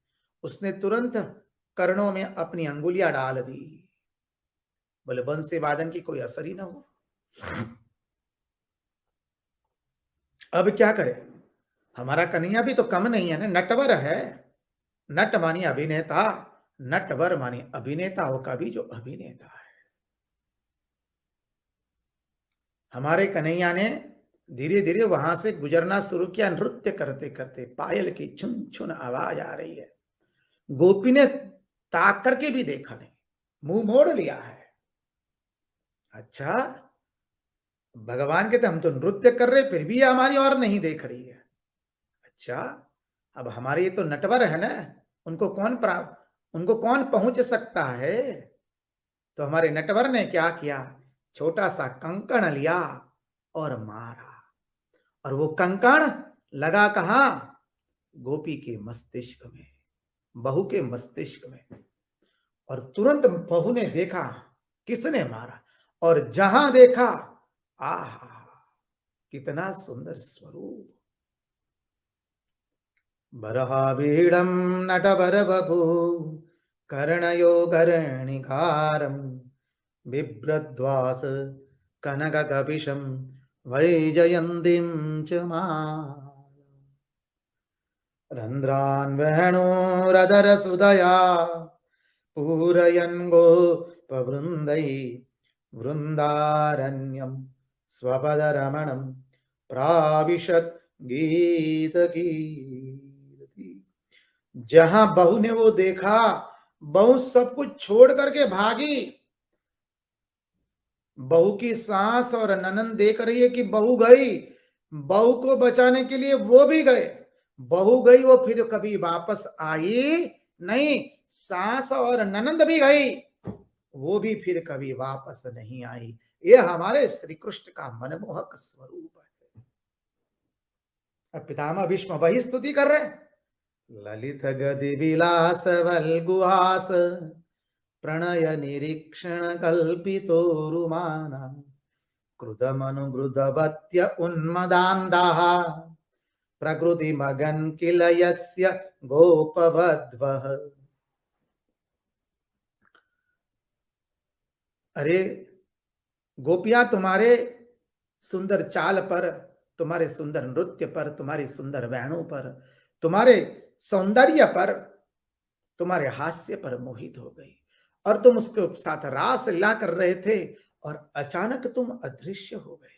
उसने तुरंत कर्णों में अपनी अंगुलियां डाल दी, बोले बंसी वादन की कोई असर ही ना हो। अब क्या करें, हमारा कन्हैया भी तो कम नहीं है ना, नटवर है। नट मानी अभिनेता, नटवर मानी अभिनेताओं का भी जो अभिनेता है। हमारे कन्हैया ने धीरे धीरे वहां से गुजरना शुरू किया, नृत्य करते करते। पायल की छुन छुन आवाज आ रही है। गोपी ने ताक करके भी देखा नहीं, मुंह मोड़ लिया है। अच्छा, भगवान कहते हम तो नृत्य कर रहे फिर भी ये हमारी ओर नहीं देख रही है। अच्छा, अब हमारे ये तो नटवर है ना, उनको कौन पहुंच सकता है। तो हमारे नटवर ने क्या किया, छोटा सा कंकण लिया और मारा। और वो कंकण लगा कहां, गोपी के मस्तिष्क में, बहू के मस्तिष्क में। और तुरंत बहू ने देखा किसने मारा, और जहां देखा, आहा कितना सुंदर स्वरूप। बरहाबीडं नटवरवपु कर्णयो कर्णिकारं बिभ्रद्वास कनककपिशं वैजयन्तीं च मालाम्। रन्ध्रान् वेणोरधरसुधया पूरयन् गोपवृन्दै वृन्दारण्यं स्वपदरमणं प्राविशत् गीतकीर्ति। जहां बहू ने वो देखा, बहू सब कुछ छोड़ करके भागी। बहू की सास और ननंद देख रही है कि बहू गई, बहू को बचाने के लिए वो भी गए। बहू गई, वो फिर कभी वापस आई नहीं। सास और ननंद भी गई, वो भी फिर कभी वापस नहीं आई। ये हमारे श्री कृष्ण का मनमोहक स्वरूप है। अब पितामह भीष्म वही स्तुति कर रहे हैं। ललित गति विलास वल्गुहास प्रणय निरीक्षण कल्पितो रुमाना कृतमनुगृधवत्य उन्मदान्दाः प्रकृति मगन किल यस्य गोपवध्वः। अरे गोपियां तुम्हारे सुंदर चाल पर, तुम्हारे सुंदर नृत्य पर, तुम्हारी सुंदर वेणु पर, तुम्हारे सौंदर्य पर, तुम्हारे हास्य पर मोहित हो गई। और तुम उसके साथ रास लीला कर रहे थे और अचानक तुम अदृश्य हो गए।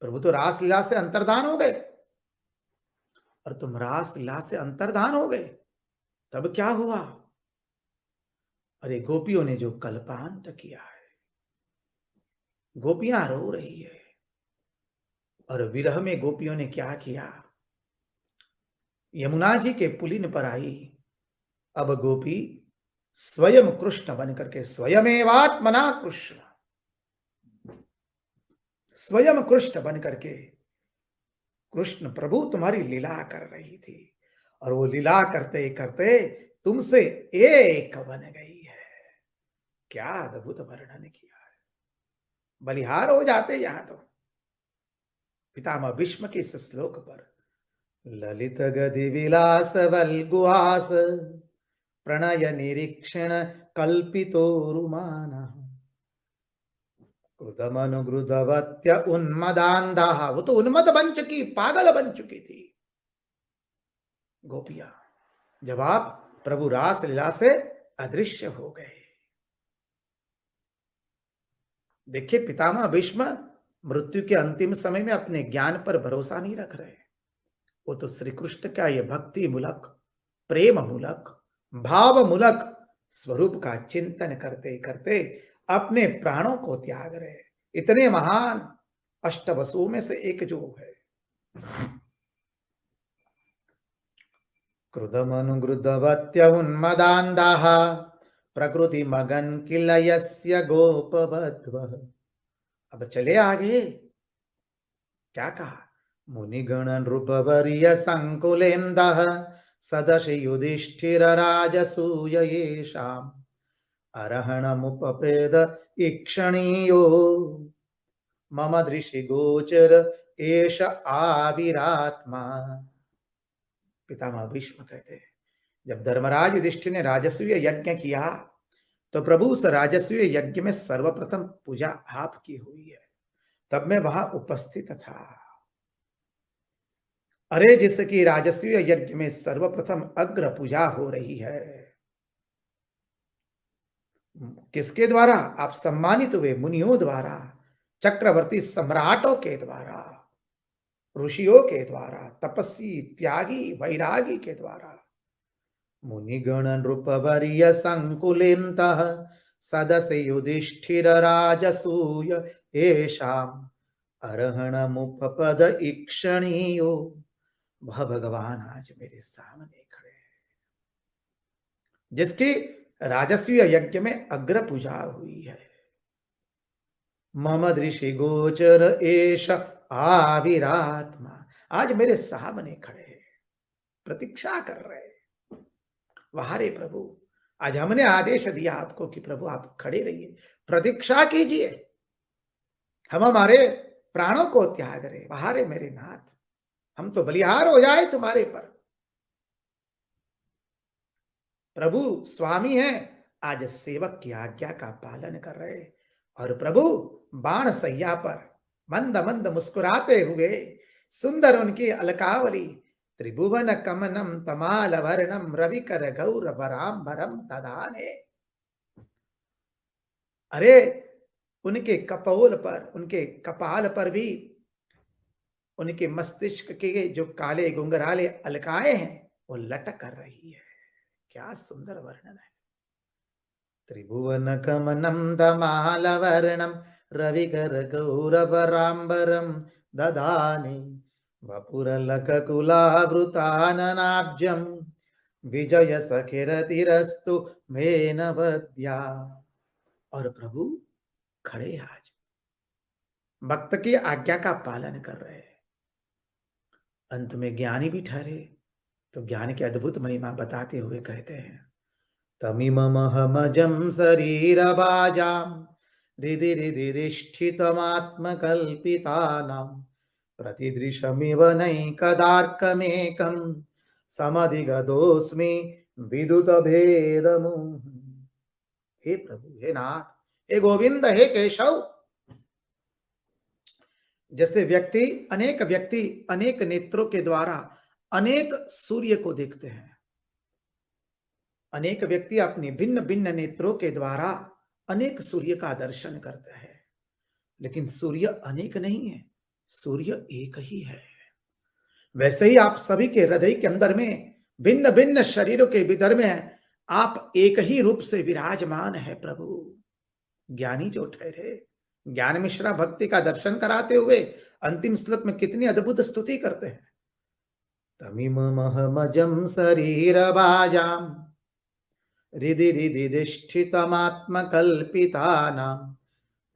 प्रभु तो रास लीला से अंतर्धान हो गए और तुम रास लीला से अंतर्धान हो गए। तब क्या हुआ, अरे गोपियों ने जो कल्पांत किया है। गोपियां रो रही है और विरह में गोपियों ने क्या किया, यमुना जी के पुलिन पर आई। अब गोपी स्वयं कृष्ण बन करके, स्वयमेवात्मना कृष्ण, स्वयं कृष्ण बन करके कृष्ण प्रभु तुम्हारी लीला कर रही थी। और वो लीला करते करते तुमसे एक बन गई है। क्या अद्भुत वर्णन किया है, बलिहार हो जाते यहां तो पितामह भीष्म के इस श्लोक पर। ललित गति विलास वल्गुहास प्रणय निरीक्षण कल्पितो रुमाना कृतमनुगृधवत्य उन्मदान्धाः। वो तो उन्मद बन चुकी, पागल बन चुकी थी गोपियां, जब आप प्रभु रास लीला से अदृश्य हो गए। देखिए पितामह भीष्म मृत्यु के अंतिम समय में अपने ज्ञान पर भरोसा नहीं रख रहे। वो तो श्री कृष्ण का ये भक्ति मूलक, प्रेम मूलक, भाव मूलक स्वरूप का चिंतन करते करते अपने प्राणों को त्याग रहे। इतने महान अष्टवसुओं में से एक जो है। क्रुधमनुगृधवत्य उन्मदान्धाः प्रकृति मगन किल यस्य गोपवध्वः। अब चले आगे, क्या कहा, मुनिगण नृपवर्य संकुलेन्दः सदसि युधिष्ठिर राजसूय येषाम् अरहणमुपपेद ईक्षणीयो मम दृशि गोचर एष आविरात्मा। पितामह भीष्म कहते हैं, जब धर्मराज युधिष्ठिर ने राजसूय यज्ञ किया तो प्रभु उस राजसूय यज्ञ में सर्वप्रथम पूजा आपकी हुई है। तब मैं वहां उपस्थित था। अरे जिसकी राजस्व यज्ञ में सर्वप्रथम अग्र पूजा हो रही है, किसके द्वारा? आप सम्मानित हुए मुनियों द्वारा, चक्रवर्ती सम्राटों के द्वारा, ऋषियों के द्वारा, तपस्वी त्यागी वैरागी के द्वारा। मुनिगण नृपवर्य संकुलिन्तः सदस्य युधिष्ठिर राजसूय येषाम् अर्हणमुपपद ईक्षणीयो। वह भगवान आज मेरे सामने खड़े हैं जिसकी राजस्व यज्ञ में अग्र पूजा हुई है। मम दृष्टि गोचर एष आविरात्मा, आज मेरे सामने खड़े हैं, प्रतीक्षा कर रहे हैं। वाह रे प्रभु, आज हमने आदेश दिया आपको कि प्रभु आप खड़े रहिए, प्रतीक्षा कीजिए, हम हमारे प्राणों को त्याग रहे। वाह रे मेरे नाथ, हम तो बलिहार हो जाए तुम्हारे पर। प्रभु स्वामी हैं, आज सेवक की आज्ञा का पालन कर रहे। और प्रभु बाण सैया पर मंद मंद मुस्कुराते हुए, सुंदर उनकी अलकावली, त्रिभुवन कमनम तमाल वर्णम रविकर गौरवराम्बरम ददाने। अरे उनके कपोल पर, उनके कपाल पर भी उनके मस्तिष्क के जो काले गुंगराले अलकाएं हैं वो लटक कर रही है। क्या सुंदर वर्णन है। त्रिभुवन कमनम दमाल वर्णम रविकर गौरवराम्बरम ददाने वपुरलक कुलावृताननाब्जम विजय सखिरतिरस्तु मेनवद्या। और प्रभु खड़े आज भक्त की आज्ञा का पालन कर रहे हैं। अंत में ज्ञानी भी ठहरे तो ज्ञान की अद्भुत महिमा बताते हुए कहते हैं, तमिममहमजं शरीरभाजां हृदि हृदिधिष्ठितमात्मकल्पितानां प्रतिदृशमिव नैकदार्कमेकं समधिगतोऽस्मि विदुतभेदमुम्। हे प्रभु, हे नाथ, हे गोविंद, हे केशव, जैसे व्यक्ति अनेक नेत्रों के द्वारा अनेक सूर्य को देखते हैं। अनेक व्यक्ति अपने भिन्न भिन्न नेत्रों के द्वारा अनेक सूर्य का दर्शन करते हैं, लेकिन सूर्य अनेक नहीं है, सूर्य एक ही है। वैसे ही आप सभी के हृदय के अंदर में भिन्न भिन्न शरीरों के भीतर में आप एक ही रूप से विराजमान है प्रभु। ज्ञानी जो ठहरे, ज्ञान मिश्रा भक्ति का दर्शन कराते हुए अंतिम श्लोक में कितनी अद्भुत स्तुति करते हैं। तमिममहमजं शरीरभाजां हृदि हृदिधिष्ठितमात्मकल्पितानां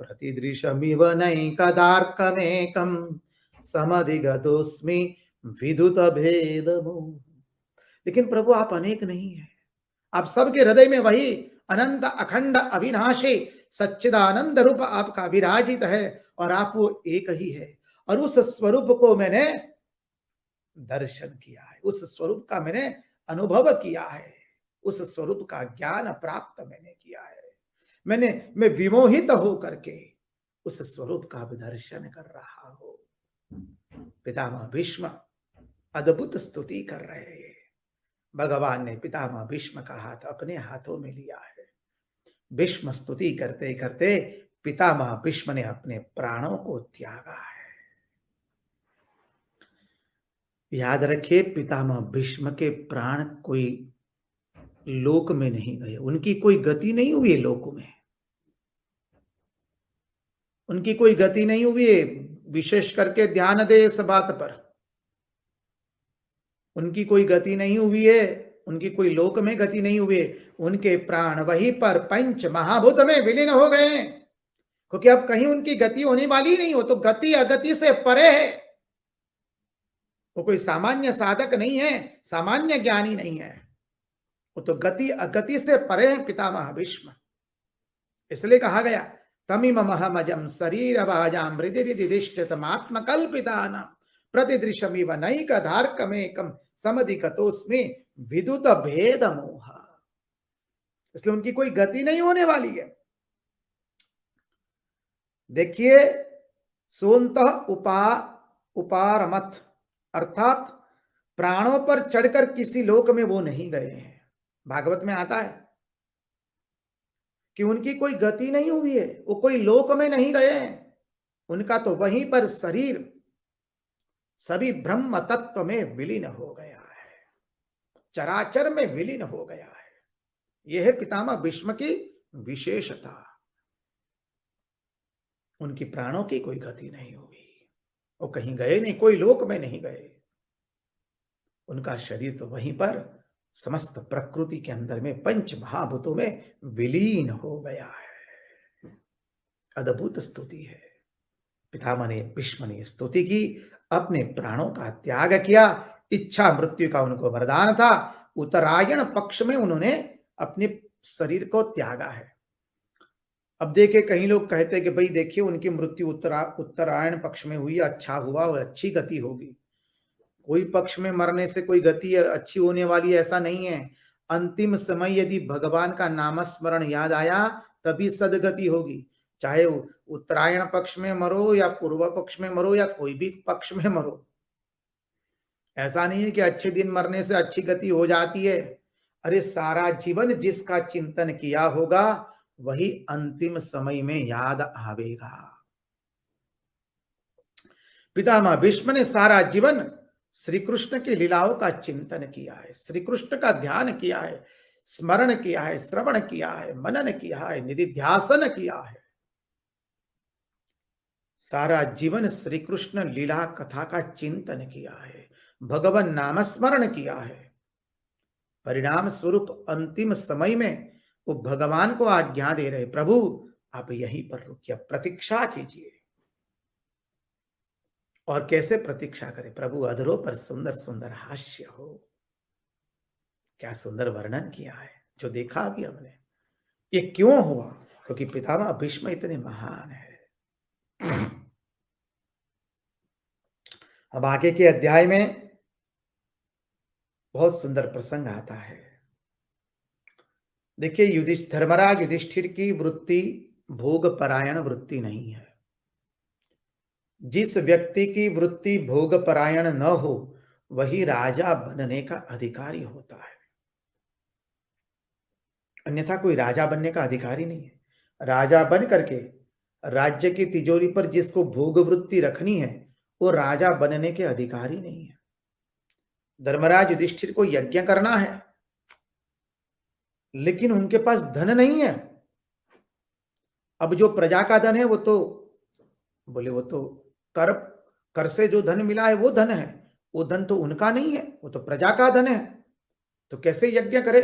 प्रतिदृशमिव नैकदार्कमेकं समधिगतोऽस्मि विदुतभेदमुम्। लेकिन प्रभु आप अनेक नहीं है, आप सबके हृदय में वही अनंत अखंड अविनाशी सच्चिदानंद रूप आपका विराजित है और आप वो एक ही है। और उस स्वरूप को मैंने दर्शन किया है, उस स्वरूप का मैंने अनुभव किया है, उस स्वरूप का ज्ञान प्राप्त मैंने किया है। मैं विमोहित हो करके उस स्वरूप का दर्शन कर रहा हूं। पितामह भीष्म अद्भुत स्तुति कर रहे हैं। भगवान ने पितामह भीष्म का हाथ अपने हाथों में लिया है। भीष्म स्तुति करते करते पितामह भीष्म ने अपने प्राणों को त्यागा है। याद रखिए, पितामह भीष्म के प्राण कोई लोक में नहीं गए, उनकी कोई गति नहीं हुई है लोक में, उनकी कोई गति नहीं हुई है। विशेष करके ध्यान दे इस बात पर, उनकी कोई गति नहीं हुई है, उनकी कोई लोक में गति नहीं हुई है। उनके प्राण वहीं पर पंच महाभूत में विलीन हो गए हैं, क्योंकि अब कहीं उनकी गति होने वाली नहीं हो। तो गति अगति से परे है, वो कोई सामान्य साधक नहीं है, सामान्य ज्ञानी नहीं है, वो तो गति अगति से परे है पितामह भीष्म। इसलिए कहा गया, तमिममहमजं शरीरभाजां हृदि हृदिधिष्ठितमात्मकल्पितानां प्रतिदृशमिव नैकदार्कमेकं समधिगतोऽस्मि विदुत भेद मोह। इसलिए उनकी कोई गति नहीं होने वाली है। देखिए, सोन्तः उपारमथ, अर्थात प्राणों पर चढ़कर किसी लोक में वो नहीं गए हैं। भागवत में आता है कि उनकी कोई गति नहीं हुई है, वो कोई लोक में नहीं गए हैं, उनका तो वहीं पर शरीर सभी ब्रह्म तत्व में विलीन हो गया है, चराचर में विलीन हो गया है। यह है पितामह भीष्म की विशेषता। उनकी प्राणों की कोई गति नहीं हुई, वो कहीं गए नहीं, कोई लोक में नहीं गए, उनका शरीर तो वहीं पर समस्त प्रकृति के अंदर में पंच महाभूतों में विलीन हो गया है। अद्भुत स्तुति है। पितामह ने भीष्म ने स्तुति की, अपने प्राणों का त्याग किया, इच्छा मृत्यु का उनको वरदान था। उत्तरायण पक्ष में उन्होंने अपने शरीर को त्यागा है। अब देखिए कई लोग कहते हैं कि भाई देखिए उनकी मृत्यु उत्तरायण पक्ष में हुई, अच्छा हुआ, और अच्छी गति होगी। कोई पक्ष में मरने से कोई गति अच्छी होने वाली ऐसा नहीं है। अंतिम समय यदि भगवान का नामस्मरण याद आया तभी सदगति होगी। चाहे उत्तरायण पक्ष में मरो या पूर्व पक्ष में मरो या कोई भी पक्ष में मरो, ऐसा नहीं है कि अच्छे दिन मरने से अच्छी गति हो जाती है। अरे सारा जीवन जिसका चिंतन किया होगा वही अंतिम समय में याद आवेगा। पितामह भीष्म ने सारा जीवन श्री कृष्ण की लीलाओं का चिंतन किया है, श्री कृष्ण का ध्यान किया है, स्मरण किया है, श्रवण किया है, मनन किया है, निधिध्यासन किया है। सारा जीवन श्री कृष्ण लीला कथा का चिंतन किया है, भगवान नामस्मरण किया है। परिणाम स्वरूप अंतिम समय में वो भगवान को आज्ञा दे रहे, प्रभु आप यहीं पर रुकिए, प्रतीक्षा कीजिए। और कैसे प्रतीक्षा करें? प्रभु अधरों पर सुंदर सुंदर हास्य हो। क्या सुंदर वर्णन किया है जो देखा अभी हमने। ये क्यों हुआ? क्योंकि पितामह भीष्म इतने महान है। अब आगे के अध्याय में बहुत सुंदर प्रसंग आता है। देखिए धर्मराज युधिष्ठिर की वृत्ति भोग परायण वृत्ति नहीं है। जिस व्यक्ति की वृत्ति भोग परायण न हो वही राजा बनने का अधिकारी होता है, अन्यथा कोई राजा बनने का अधिकारी नहीं है। राजा बन करके राज्य की तिजोरी पर जिसको भोग वृत्ति रखनी है वो राजा बनने के अधिकारी नहीं है। धर्मराज युधिष्ठिर को यज्ञ करना है लेकिन उनके पास धन नहीं है। अब जो प्रजा का धन है वो तो बोले वो तो कर से जो धन मिला है वो धन है, वो धन तो उनका नहीं है, वो तो प्रजा का धन है, तो कैसे यज्ञ करे?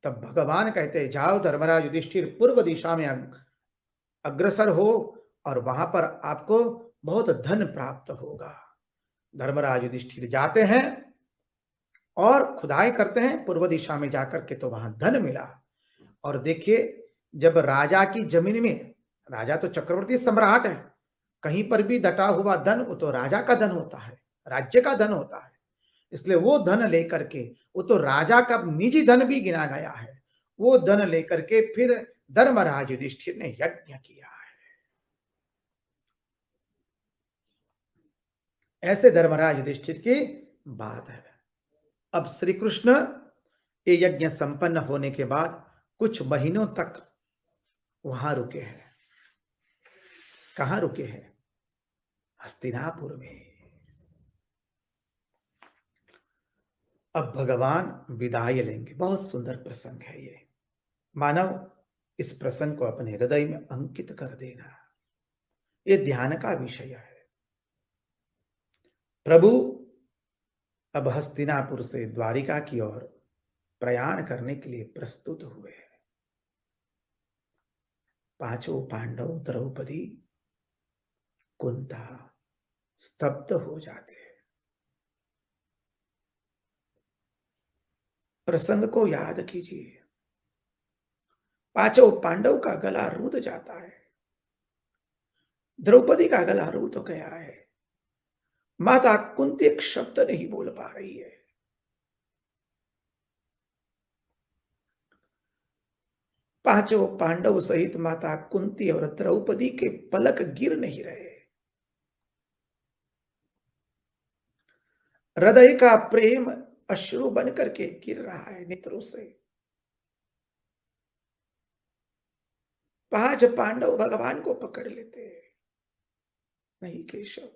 तब भगवान कहते हैं जाओ धर्मराज युधिष्ठिर पूर्व दिशा में अग्रसर हो और वहां पर आपको बहुत धन प्राप्त होगा। धर्मराज युधिष्ठिर जाते हैं और खुदाई करते हैं पूर्व दिशा में जाकर के, तो वहां धन मिला। और देखिए जब राजा की जमीन में, राजा तो चक्रवर्ती सम्राट है, कहीं पर भी दटा हुआ धन वो तो राजा का धन होता है, राज्य का धन होता है। इसलिए वो धन लेकर के, वो तो राजा का निजी धन भी गिना गया है, वो धन लेकर के फिर धर्मराज युधिष्ठिर ने यज्ञ किया है। ऐसे धर्मराज युधिष्ठिर की बात है। अब श्री कृष्ण ये यज्ञ संपन्न होने के बाद कुछ महीनों तक वहां रुके हैं। कहां रुके हैं? हस्तिनापुर में। अब भगवान विदाई लेंगे। बहुत सुंदर प्रसंग है ये। मानव इस प्रसंग को अपने हृदय में अंकित कर देना, ये ध्यान का विषय है। प्रभु अब हस्तिनापुर से द्वारिका की ओर प्रयाण करने के लिए प्रस्तुत हुए। पांचों पांडव, द्रौपदी, कुंता स्तब्ध हो जाते हैं। प्रसंग को याद कीजिए। पांचों पांडव का गला रूंध जाता है, द्रौपदी का गला रूंध गया है, माता कुंती एक शब्द नहीं बोल पा रही है। पांचों पांडव सहित माता कुंती और द्रौपदी के पलक गिर नहीं रहे। हृदय का प्रेम अश्रु बन करके गिर रहा है नेत्रों से। 5 पांडव भगवान को पकड़ लेते हैं, नहीं केशव,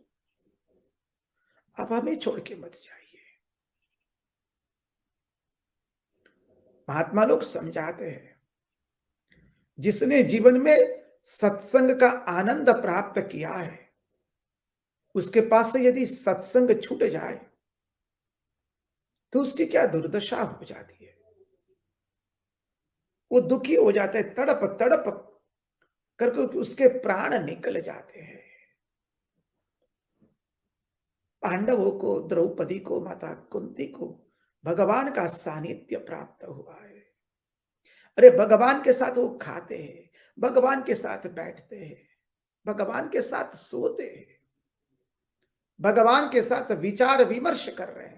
आप हमें छोड़ के मत जाइए। महात्मा लोग समझाते हैं, जिसने जीवन में सत्संग का आनंद प्राप्त किया है, उसके पास से यदि सत्संग छूट जाए तो उसकी क्या दुर्दशा हो जाती है। वो दुखी हो जाता है, तड़प तड़प करके उसके प्राण निकल जाते हैं। पांडवों को, द्रौपदी को, माता कुंती को भगवान का सानिध्य प्राप्त हुआ है। अरे भगवान के साथ वो खाते हैं, भगवान के साथ बैठते हैं, भगवान के साथ सोते हैं, भगवान के साथ विचार विमर्श कर रहे हैं।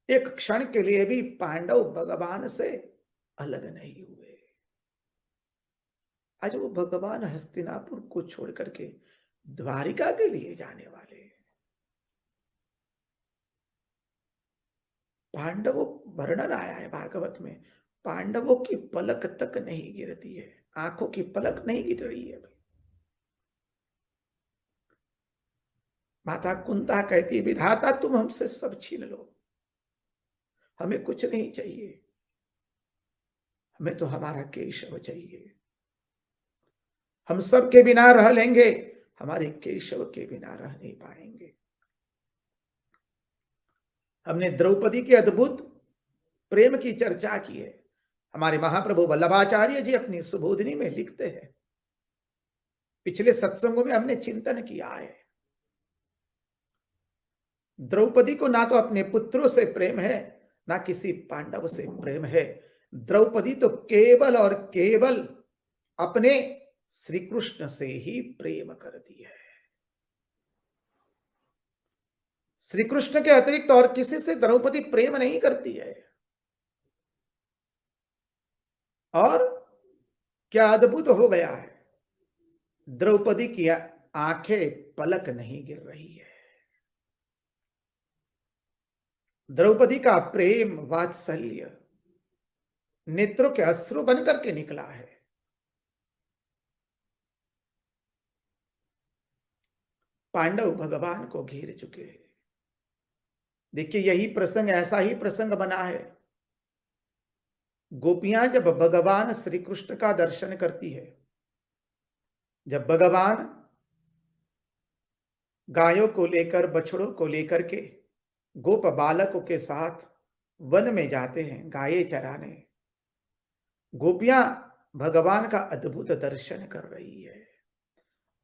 एक क्षण के लिए भी पांडव भगवान से अलग नहीं हुए। आज वो भगवान हस्तिनापुर को छोड़ करके द्वारिका के लिए जाने वाले हैं। पांडवों, वर्णन आया है भागवत में, पांडवों की पलक तक नहीं गिरती है, आंखों की पलक नहीं गिर रही है। माता कुंता कहती, विधाता तुम हमसे सब छीन लो, हमें कुछ नहीं चाहिए, हमें तो हमारा केशव चाहिए। हम सब के बिना रह लेंगे, हमारे केशव के बिना रह नहीं पाएंगे। हमने द्रौपदी के अद्भुत प्रेम की चर्चा की है। हमारे महाप्रभु वल्लभाचार्य जी अपनी सुबोधिनी में लिखते हैं, पिछले सत्संगों में हमने चिंतन किया है, द्रौपदी को ना तो अपने पुत्रों से प्रेम है, ना किसी पांडव से प्रेम है। द्रौपदी तो केवल और केवल अपने श्री कृष्ण से ही प्रेम करती है। श्री कृष्ण के अतिरिक्त और किसी से द्रौपदी प्रेम नहीं करती है। और क्या अद्भुत हो गया है, द्रौपदी की आंखें पलक नहीं गिर रही है। द्रौपदी का प्रेम, वात्सल्य नेत्रों के अश्रु बनकर के निकला है। पांडव भगवान को घेर चुके हैं। देखिए, यही प्रसंग, ऐसा ही प्रसंग बना है। गोपियां जब भगवान श्री कृष्ण का दर्शन करती है, जब भगवान गायों को लेकर, बछड़ों को लेकर के गोप बालकों के साथ वन में जाते हैं गाये चराने, गोपियां भगवान का अद्भुत दर्शन कर रही है।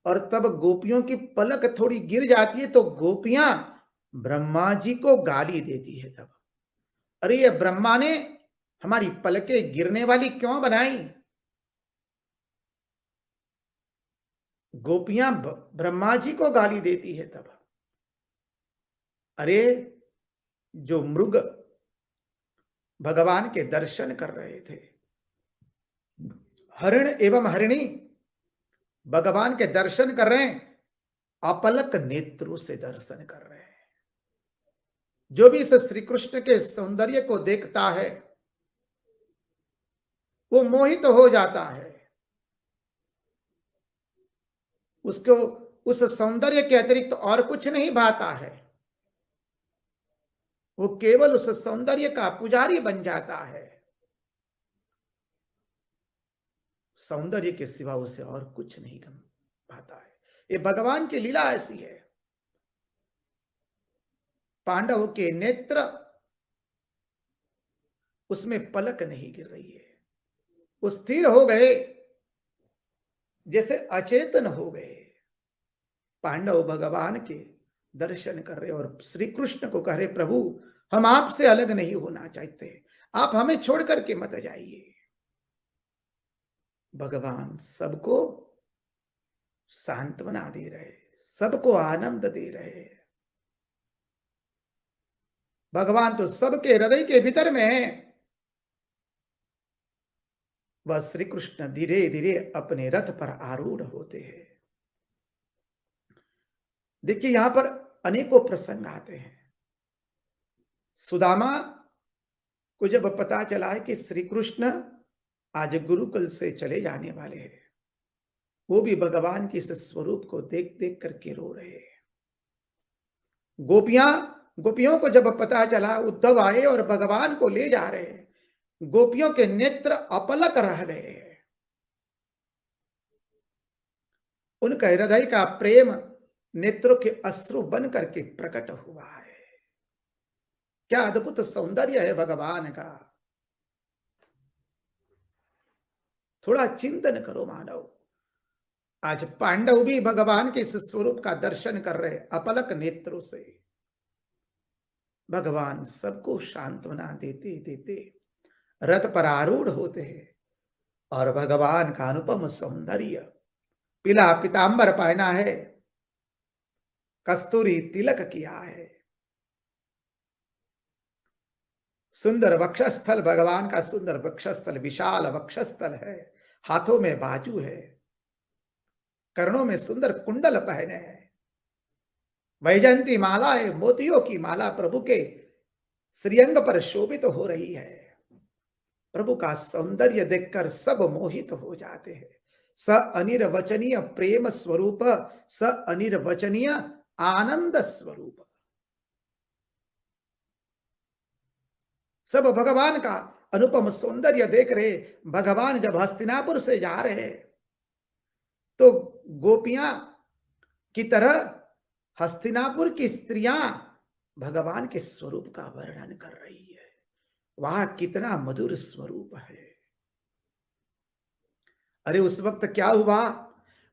और तब गोपियों की पलक थोड़ी गिर जाती है तो गोपियां ब्रह्मा जी को गाली देती है। तब, अरे ये ब्रह्मा ने हमारी पलकें गिरने वाली क्यों बनाई। गोपियां ब्रह्मा जी को गाली देती है तब। अरे जो मृग भगवान के दर्शन कर रहे थे, हरिण एवं हरिणी भगवान के दर्शन कर रहे हैं, अपलक नेत्रों से दर्शन कर रहे हैं। जो भी इस श्री कृष्ण के सौंदर्य को देखता है वो मोहित हो जाता है। उसको उस सौंदर्य के अतिरिक्त और कुछ नहीं भाता है। वो केवल उस सौंदर्य का पुजारी बन जाता है। सौंदर्य के सिवा उसे और कुछ नहीं भाता है। ये भगवान की लीला ऐसी है। पांडवों के नेत्र, उसमें पलक नहीं गिर रही है। वो स्थिर हो गए, जैसे अचेतन हो गए। पांडव भगवान के दर्शन कर रहे और श्री कृष्ण को कह रहे, प्रभु हम आपसे अलग नहीं होना चाहते, आप हमें छोड़ करके मत जाइए। भगवान सबको सांत्वना दे रहे, सबको आनंद दे रहे। भगवान तो सबके हृदय के भीतर में है। वह श्री कृष्ण धीरे धीरे अपने रथ पर आरूढ़ होते हैं। देखिए, यहां पर अनेकों प्रसंग आते हैं। सुदामा को जब पता चला है कि श्री कृष्ण आज गुरुकुल से चले जाने वाले हैं, वो भी भगवान के इस स्वरूप को देख देख करके रो रहे हैं। गोपियों को जब पता चला उद्धव आए और भगवान को ले जा रहे हैं, गोपियों के नेत्र अपलक रह गए। उनका हृदय का प्रेम नेत्रों के अश्रु बन करके प्रकट हुआ है। क्या अद्भुत सौंदर्य है भगवान का। थोड़ा चिंतन करो मानव। आज पांडव भी भगवान के इस स्वरूप का दर्शन कर रहे अपलक नेत्रों से। भगवान सबको सांत्वना देते देते रथ पर आरूढ़ होते हैं और भगवान का अनुपम सौंदर्य, पीला पीतांबर पहना है, कस्तूरी तिलक किया है, सुंदर वक्षस्थल, भगवान का सुंदर वक्षस्थल, विशाल वक्षस्थल है, हाथों में बाजू है, कर्णों में सुंदर कुंडल पहने हैं, वैजयंती माला है, मोतियों की माला प्रभु के श्रीअंग पर शोभित हो रही है। प्रभु का सौंदर्य देखकर सब मोहित हो जाते हैं। स अनिर्वचनीय प्रेम स्वरूप, स अनिर्वचनीय आनंद स्वरूप। सब भगवान का अनुपम सौंदर्य देख रहे। भगवान जब हस्तिनापुर से जा रहे तो गोपियां की तरह हस्तिनापुर की स्त्रियां भगवान के स्वरूप का वर्णन कर रही है। वाह कितना मधुर स्वरूप है। अरे उस वक्त क्या हुआ,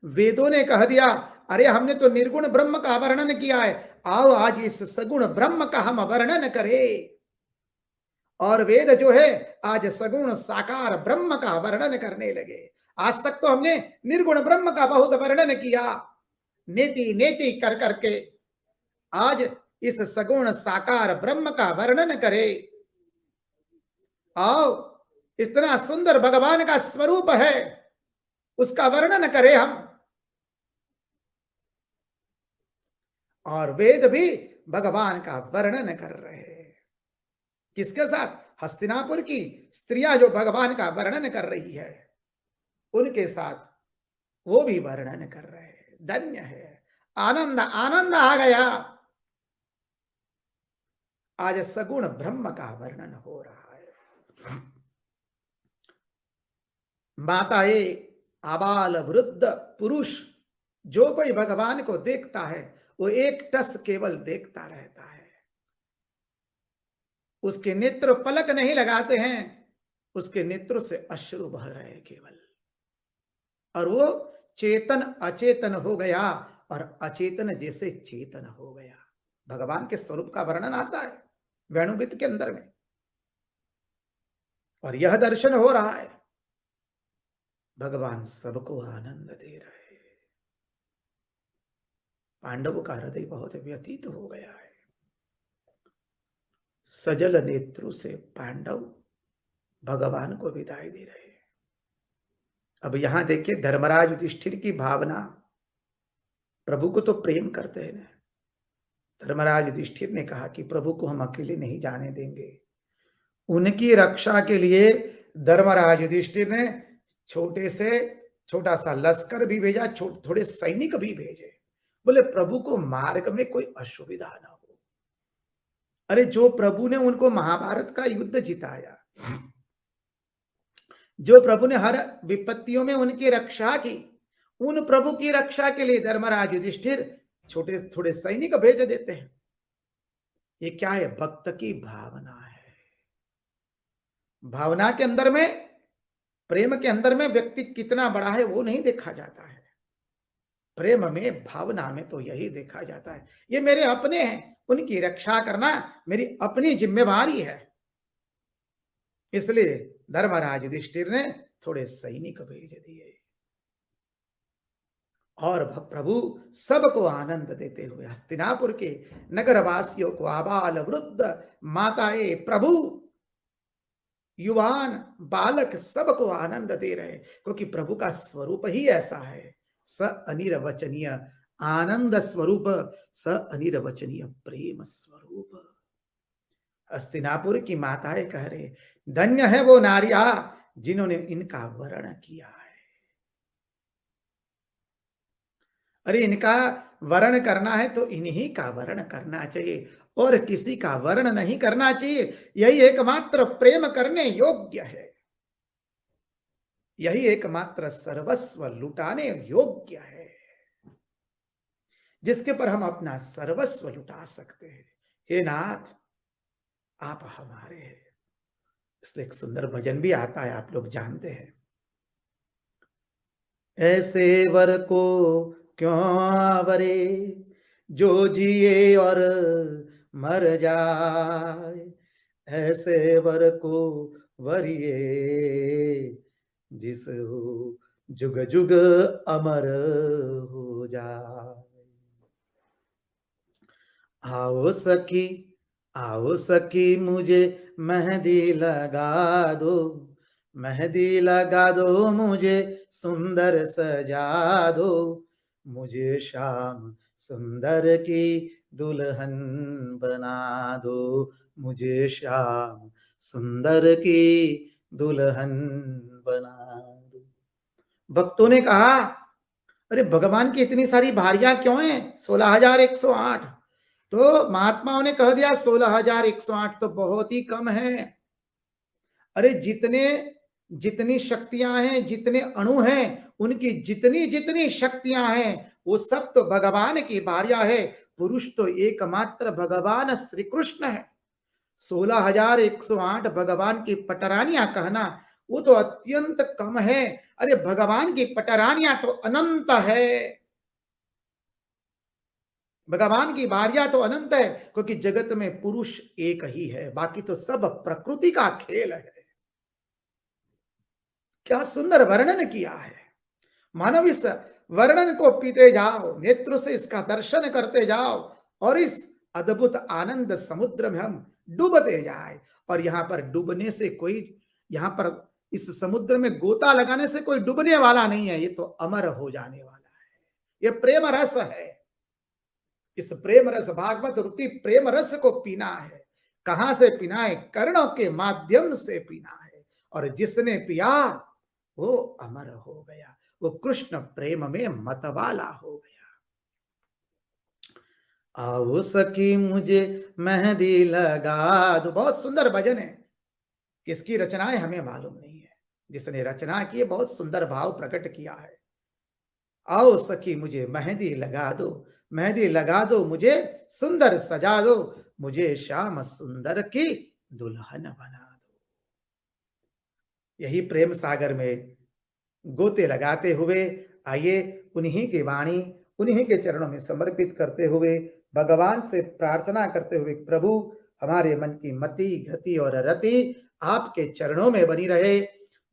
वेदों ने कह दिया, अरे हमने तो निर्गुण ब्रह्म का वर्णन किया है, आओ आज इस सगुण ब्रह्म का हम वर्णन करें। और वेद जो है आज सगुण साकार ब्रह्म का वर्णन करने लगे। आज तक तो हमने निर्गुण ब्रह्म का बहुत वर्णन किया, नेति नेति कर करके आज इस सगुण साकार ब्रह्म का वर्णन करे। आओ इतना सुंदर भगवान का स्वरूप है, उसका वर्णन करें हम। और वेद भी भगवान का वर्णन कर रहे हैं। किसके साथ? हस्तिनापुर की स्त्रियां जो भगवान का वर्णन कर रही है, उनके साथ वो भी वर्णन कर रहे हैं। धन्य है, आनंद आनंद आ गया। आज सगुण ब्रह्म का वर्णन हो रहा है। माताएं, आबाल वृद्ध पुरुष, जो कोई भगवान को देखता है वो एक टस केवल देखता रहता है। उसके नेत्र पलक नहीं लगाते हैं, उसके नेत्रों से अश्रु बह रहे हैं केवल। और वो चेतन अचेतन हो गया और अचेतन जैसे चेतन हो गया। भगवान के स्वरूप का वर्णन आता है वेणुगीत के अंदर में, और यह दर्शन हो रहा है। भगवान सबको आनंद दे रहे हैं। पांडवों का हृदय बहुत व्यतीत हो गया है। सजल नेत्रों से पांडव भगवान को विदाई दे रहे हैं। अब यहां देखिए धर्मराज युधिष्ठिर की भावना, प्रभु को तो प्रेम करते हैं ना। धर्मराज युधिष्ठिर ने कहा कि प्रभु को हम अकेले नहीं जाने देंगे। उनकी रक्षा के लिए धर्मराज युधिष्ठिर ने छोटा सा लश्कर भी भेजा, थोड़े सैनिक भी भेजे। बोले प्रभु को मार्ग में कोई असुविधा ना हो। अरे जो प्रभु ने उनको महाभारत का युद्ध जिताया, जो प्रभु ने हर विपत्तियों में उनकी रक्षा की, उन प्रभु की रक्षा के लिए धर्मराज युधिष्ठिर छोटे थोड़े सैनिक भेज देते हैं। ये क्या है? भक्त की भावना है। भावना के अंदर में, प्रेम के अंदर में व्यक्ति कितना बड़ा है वो नहीं देखा जाता है। प्रेम में, भावना में तो यही देखा जाता है, ये मेरे अपने हैं, उनकी रक्षा करना मेरी अपनी जिम्मेवारी है। इसलिए धर्मराज युधिष्ठिर ने थोड़े सैनिक भेज दिए और प्रभु सबको आनंद देते हुए हस्तिनापुर के नगरवासियों को, आबाल वृद्ध, माताएं, प्रभु, युवान, बालक, सबको आनंद दे रहे, क्योंकि प्रभु का स्वरूप ही ऐसा है। स अनिर्वचनीय आनंद स्वरूप स अनिर्वचनीय प्रेम स्वरूप। हस्तिनापुर की माताएं कह रहे, धन्य है वो नारियां जिन्होंने इनका वर्ण किया है। अरे इनका वर्ण करना है तो इन्हीं का वर्ण करना चाहिए और किसी का वर्ण नहीं करना चाहिए। यही एकमात्र प्रेम करने योग्य है, यही एकमात्र सर्वस्व लुटाने योग्य है, जिसके पर हम अपना सर्वस्व लुटा सकते हैं। हे नाथ, आप हमारे हैं। इसलिए एक सुंदर भजन भी आता है, आप लोग जानते हैं। ऐसे वर को क्यों आवरे जो जिए और मर जाए, ऐसे वर को वरिए जिस हो जुग जुग अमर हो जाए। आओ सखी, आओ सखी मुझे मेहंदी लगा दो, मेहंदी लगा दो मुझे सुंदर सजा दो, मुझे शाम सुंदर की दुल्हन बना दो, मुझे शाम सुंदर की दुल्हन बना दो। भक्तों ने कहा, अरे भगवान की इतनी सारी भारियां क्यों हैं? 16,108। तो महात्माओं ने कह दिया 16,108 तो बहुत ही कम है। अरे जितने जितनी शक्तियां हैं, जितने अणु हैं, उनकी जितनी जितनी शक्तियां हैं, वो सब तो भगवान की भारियां है। पुरुष तो एकमात्र भगवान श्री कृष्ण है। 16,108 भगवान की पटरानियां कहना वो तो अत्यंत कम है। अरे भगवान की पटरानियां तो अनंत है, भगवान की भारिया तो अनंत है, क्योंकि जगत में पुरुष एक ही है, बाकी तो सब प्रकृति का खेल है। क्या सुंदर वर्णन किया है। मानव इस वर्णन को पीते जाओ, नेत्र से इसका दर्शन करते जाओ और इस अद्भुत आनंद समुद्र में हम डूबते जाए। और यहां पर डूबने से कोई, यहां पर इस समुद्र में गोता लगाने से कोई डूबने वाला नहीं है, ये तो अमर हो जाने वाला है। ये प्रेम रस है। इस प्रेम रस, भागवत रूपी प्रेम रस को पीना है। कहां से पीना है? कर्णों के माध्यम से पीना है। और जिसने पिया वो अमर हो गया, वो कृष्ण प्रेम में मतवाला हो गया। आओ सखी मुझे मेहंदी लगा दो, बहुत सुंदर भजन है। किसकी रचना है हमें मालूम नहीं है, जिसने रचना की है बहुत सुंदर भाव प्रकट किया है। आओ सखी मुझे मेहंदी लगा दो, मेहंदी लगा दो मुझे सुंदर सजा दो, मुझे श्याम सुंदर की दुल्हन बना दो। यही प्रेम सागर में गोते लगाते हुए आइए उन्हीं की वाणी, उन्हीं के चरणों में समर्पित करते हुए भगवान से प्रार्थना करते हुए, प्रभु हमारे मन की मति गति और रति आपके चरणों में बनी रहे।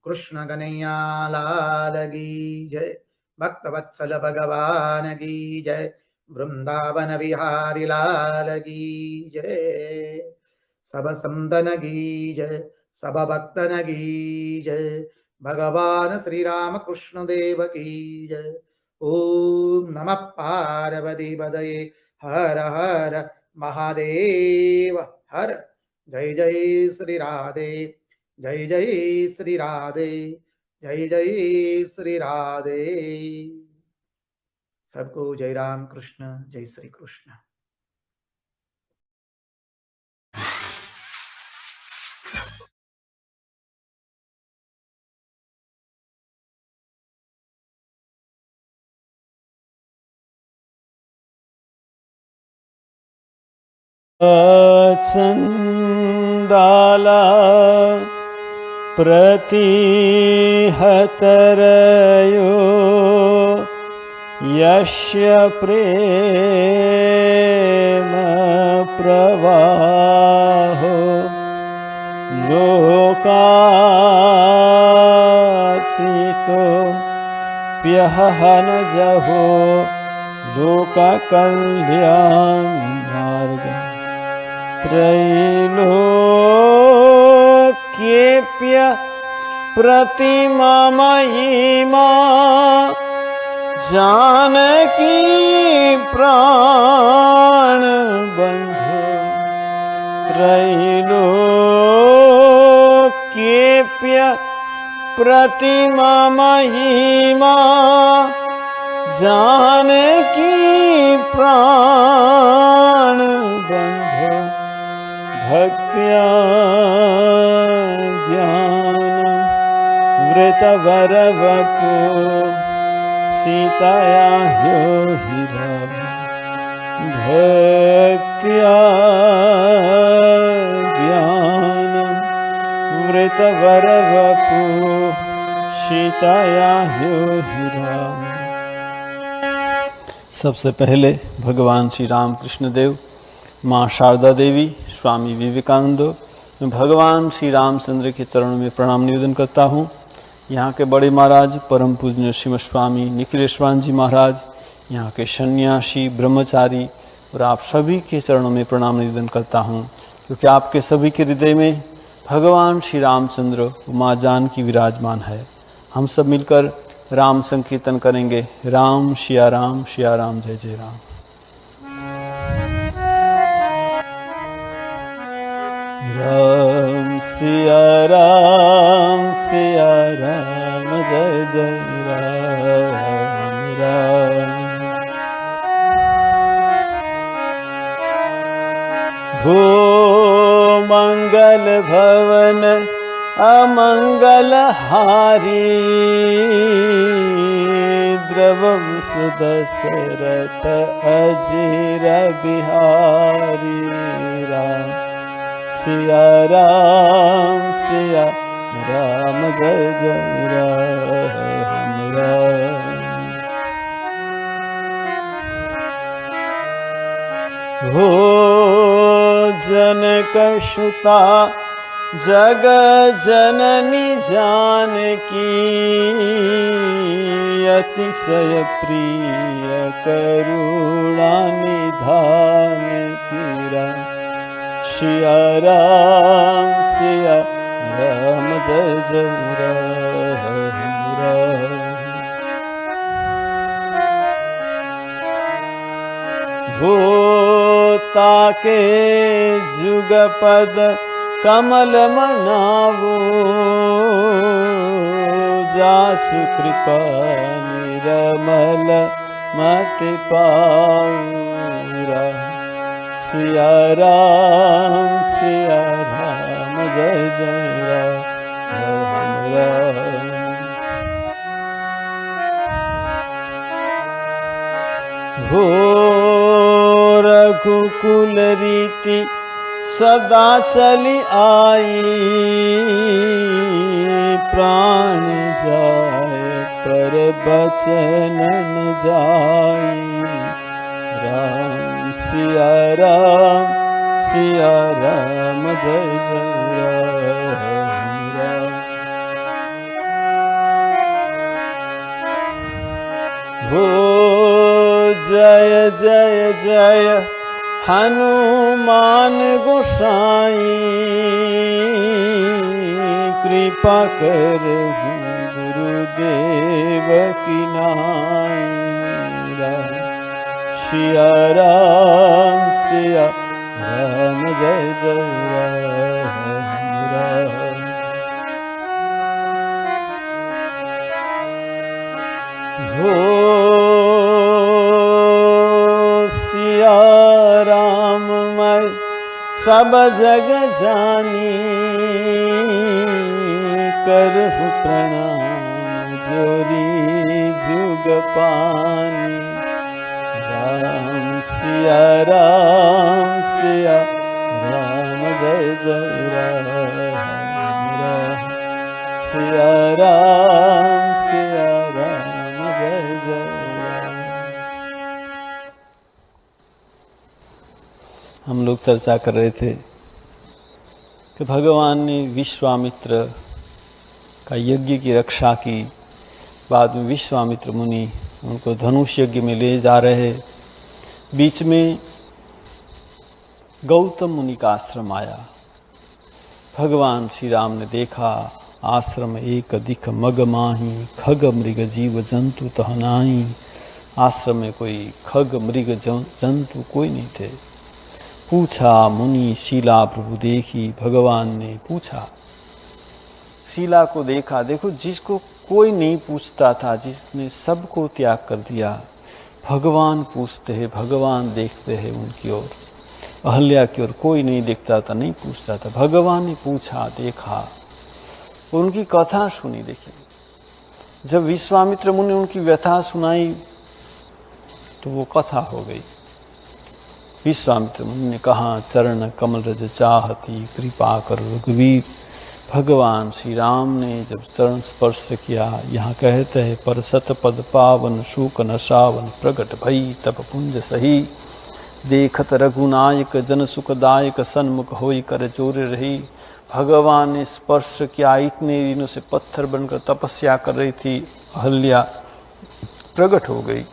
कृष्ण कन्हैया लाल की जय, भक्त वत्सल भगवान की जय, वृंदावन विहारी लाल की जय, सब संतन की जय, सब भक्तन की जय, भगवान श्री राम कृष्ण देव की जय। ओम नमः पार्वती पदये हर हर महादेव हर। जय जय श्री राधे, जय जय श्री राधे, जय जय श्री राधे। सबको जय राम कृष्ण, जय श्री कृष्ण। चंडाला प्रतिहतरयो यस्य प्रेम प्रवाहो लोकातीतो प्यहन जहो लोककल्याण त्रैलोक्येप्य प्रतिमा महिमा जानकी प्राण बंधु त्रैलोक्येप्य प्रतिमा महिमा जानकी प्राण बंधु भक्त्या ज्ञानं वृतवरवपु सीताया ह्योहिरा भक्त्या ज्ञानं वृतवरवपु सीताया ह्योहिरा। सबसे पहले भगवान श्री राम कृष्ण देव, माँ शारदा देवी, स्वामी विवेकानंद, मैं भगवान श्री रामचंद्र के चरणों में प्रणाम निवेदन करता हूँ। यहाँ के बड़े महाराज परम पूज्य नरसिम्हा स्वामी निखिलेश्वर जी महाराज, यहाँ के सन्यासी ब्रह्मचारी और आप सभी के चरणों में प्रणाम निवेदन करता हूँ, क्योंकि आपके सभी के हृदय में भगवान श्री रामचंद्र माँ जानकी विराजमान है। हम सब मिलकर राम संकीर्तन करेंगे। राम सिया राम जय जय राम। राम सिया राम जय जय राम राम। हो मंगल भवन अमंगल हारी द्रवम सुदशरथ अजीर बिहारी। राम सिया राम जय जय राम राम। हो जनक सुता जग जननी जानकी अतिशय प्रिय करुणा निधान की। राम सिया राम जय जय राम राम। हो ताके जुगपद कमल मनावो जासु कृपा निरमल मति पाऊ। राम सिया राम जय जय राम राम। हो रघुकुल रीति सदा चली आई प्राण जाए पर बचन न जाई। राम सिया राम जय जय राम राम। हो जय जय जय हनुमान गोसाई कृपा कर गुरुदेव की नाई। राम सिया राम जय जय राम राम। हो सिया राम मैं सब जग जानी करहु प्रणाम जोरी जुग पानी। राम सिया राम जय जय राम राम। सिया राम जय जय राम। हम लोग चर्चा कर रहे थे कि भगवान ने विश्वामित्र का यज्ञ की रक्षा की। बाद में विश्वामित्र मुनि उनको धनुष यज्ञ में ले जा रहे, बीच में गौतम मुनि का आश्रम आया। भगवान श्री राम ने देखा आश्रम एक अधिक मग माही खग मृग जीव जंतु तह नाही आश्रम में कोई खग मृग जंतु कोई नहीं थे। पूछा मुनि शीला प्रभु देखी, भगवान ने पूछा, शीला को देखा। देखो, जिसको कोई नहीं पूछता था, जिसने सबको त्याग कर दिया, भगवान पूछते हैं, भगवान देखते हैं उनकी ओर। अहल्या की ओर कोई नहीं देखता था, नहीं पूछता था, भगवान ने पूछा, देखा, उनकी कथा सुनी। देखिए, जब विश्वामित्र मुनि उनकी व्यथा सुनाई तो वो कथा हो गई। विश्वामित्र मुनि ने कहा, चरण कमल रज चाहती कृपा कर रघुवीर। भगवान श्री राम ने जब चरण स्पर्श किया, यहाँ कहते हैं, पर सत पद पावन शूक नशावन प्रगट भई तप पुंज सही। देखत रघुनायक जन सुखदायक सन्मुख होई कर जोर रही। भगवान ने स्पर्श किया, इतने दिनों से पत्थर बनकर तपस्या कर रही थी अहल्या, प्रकट हो गई।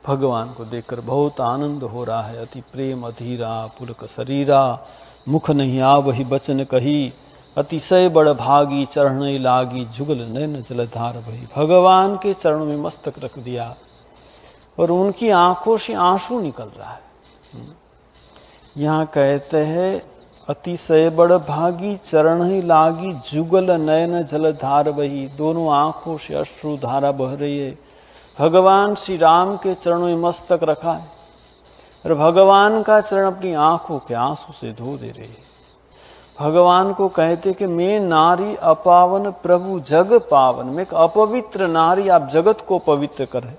भगवान को देखकर बहुत आनंद हो रहा है। अति प्रेम अधीरा पुलक शरीरा, मुख नहीं आ वही बचन कही। अतिशय बड़ भागी चरण लागी, जुगल नयन जलधार बही। भगवान के चरणों में मस्तक रख दिया और उनकी आंखों से आंसू निकल रहा है। यहाँ कहते हैं, अतिशय बड़ भागी चरण ही लागी, जुगल नयन जलधार बही। दोनों आंखों से अश्रु धारा बह रही है। भगवान श्री राम के चरणों में मस्तक रखा है और भगवान का चरण अपनी आंखों के आंसू से धो दे रही है। भगवान को कहते कि मैं नारी अपावन प्रभु जग पावन, मैं एक अपवित्र नारी, आप जगत को पवित्र करें।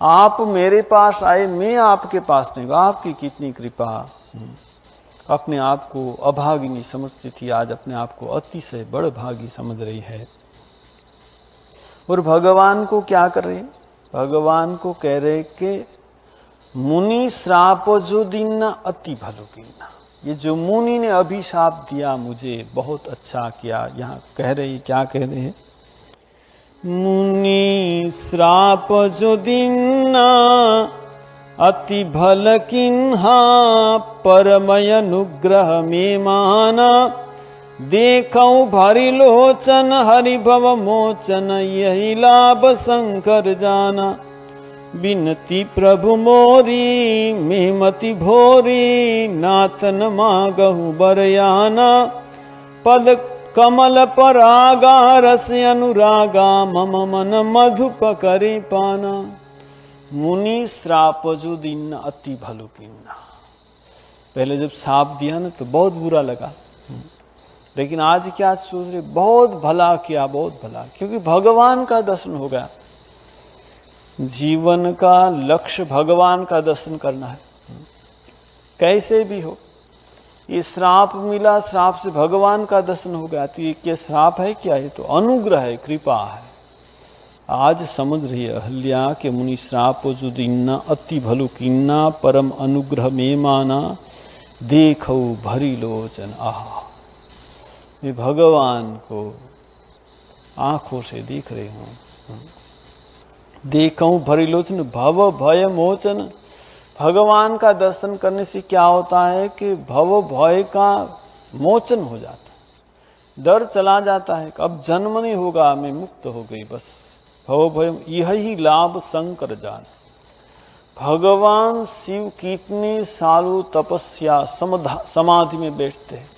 आप मेरे पास आए, मैं आपके पास नहीं, आपकी कितनी कृपा। अपने आप को अभागिनी समझती थी, आज अपने आप को अतिशय बड़ भागी समझ रही है। और भगवान को क्या कर रहे हैं? भगवान को कह रहे कि मुनि श्राप जो दीना अति भलो कीना। ये जो मुनि ने अभिशाप दिया मुझे, बहुत अच्छा किया। यहाँ कह रहे, क्या कह रहे हैं? मुनि श्राप जो दीना अति भल किन्हा, परमय अनुग्रह में माना। देखऊं भरी लोचन हरि भव मोचन, यही लाभ शंकर जाना। बिनती प्रभु मोरी मेमति भोरी, नाथन मागहु बरयाना। पद कमल परागा रस अनुरागा, मम मन मधुप करे पाना। मुनि श्राप जो दीन अति भलो कीना। पहले जब श्राप दिया ना तो बहुत बुरा लगा, लेकिन आज क्या सोच रहे? बहुत भला किया, बहुत भला, क्योंकि भगवान का दर्शन हो गया। जीवन का लक्ष्य भगवान का दर्शन करना है, कैसे भी हो। ये श्राप मिला, श्राप से भगवान का दर्शन हो गया, तो ये क्या श्राप है? क्या है? तो अनुग्रह है, कृपा है। आज समझ रही है अहल्या के मुनि श्राप जो दीना अति भलो कीना, परम अनुग्रह में माना। देखो भरी लोचन, आहा, मैं भगवान को आंखों से देख रही हूँ। देखूं भरी लोचन भव भय मोचन। भगवान का दर्शन करने से क्या होता है कि भव भय का मोचन हो जाता है, डर चला जाता है। अब जन्म नहीं होगा, मैं मुक्त हो गई, बस भव भय, यही लाभ शंकर जान। भगवान शिव कितने सालों तपस्या समाधि में बैठते हैं,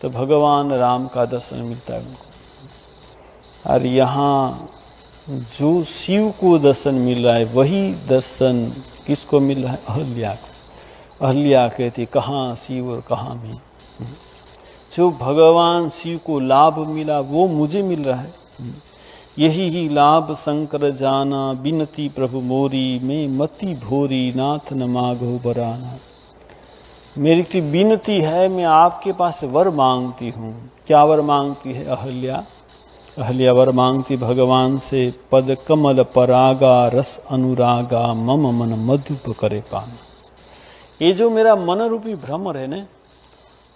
तो भगवान राम का दर्शन मिलता है उनको। और यहाँ जो शिव को दर्शन मिल रहा है, वही दर्शन किसको मिल रहा है? अहल्या को। अहल्या कहती कहाँ शिव और कहाँ मैं। जो भगवान शिव को लाभ मिला वो मुझे मिल रहा है। यही ही लाभ शंकर जाना, बिनती प्रभु मोरी, मैं मति भोरी, नाथ न मांगो बराना। मेरी की विनती है, मैं आपके पास वर मांगती हूँ। क्या वर मांगती है अहल्या? अहल्या वर मांगती भगवान से, पद कमल परागा रस अनुरागा, मम मन मधुप करे पाना। ये जो मेरा मन रूपी भ्रमर है ना,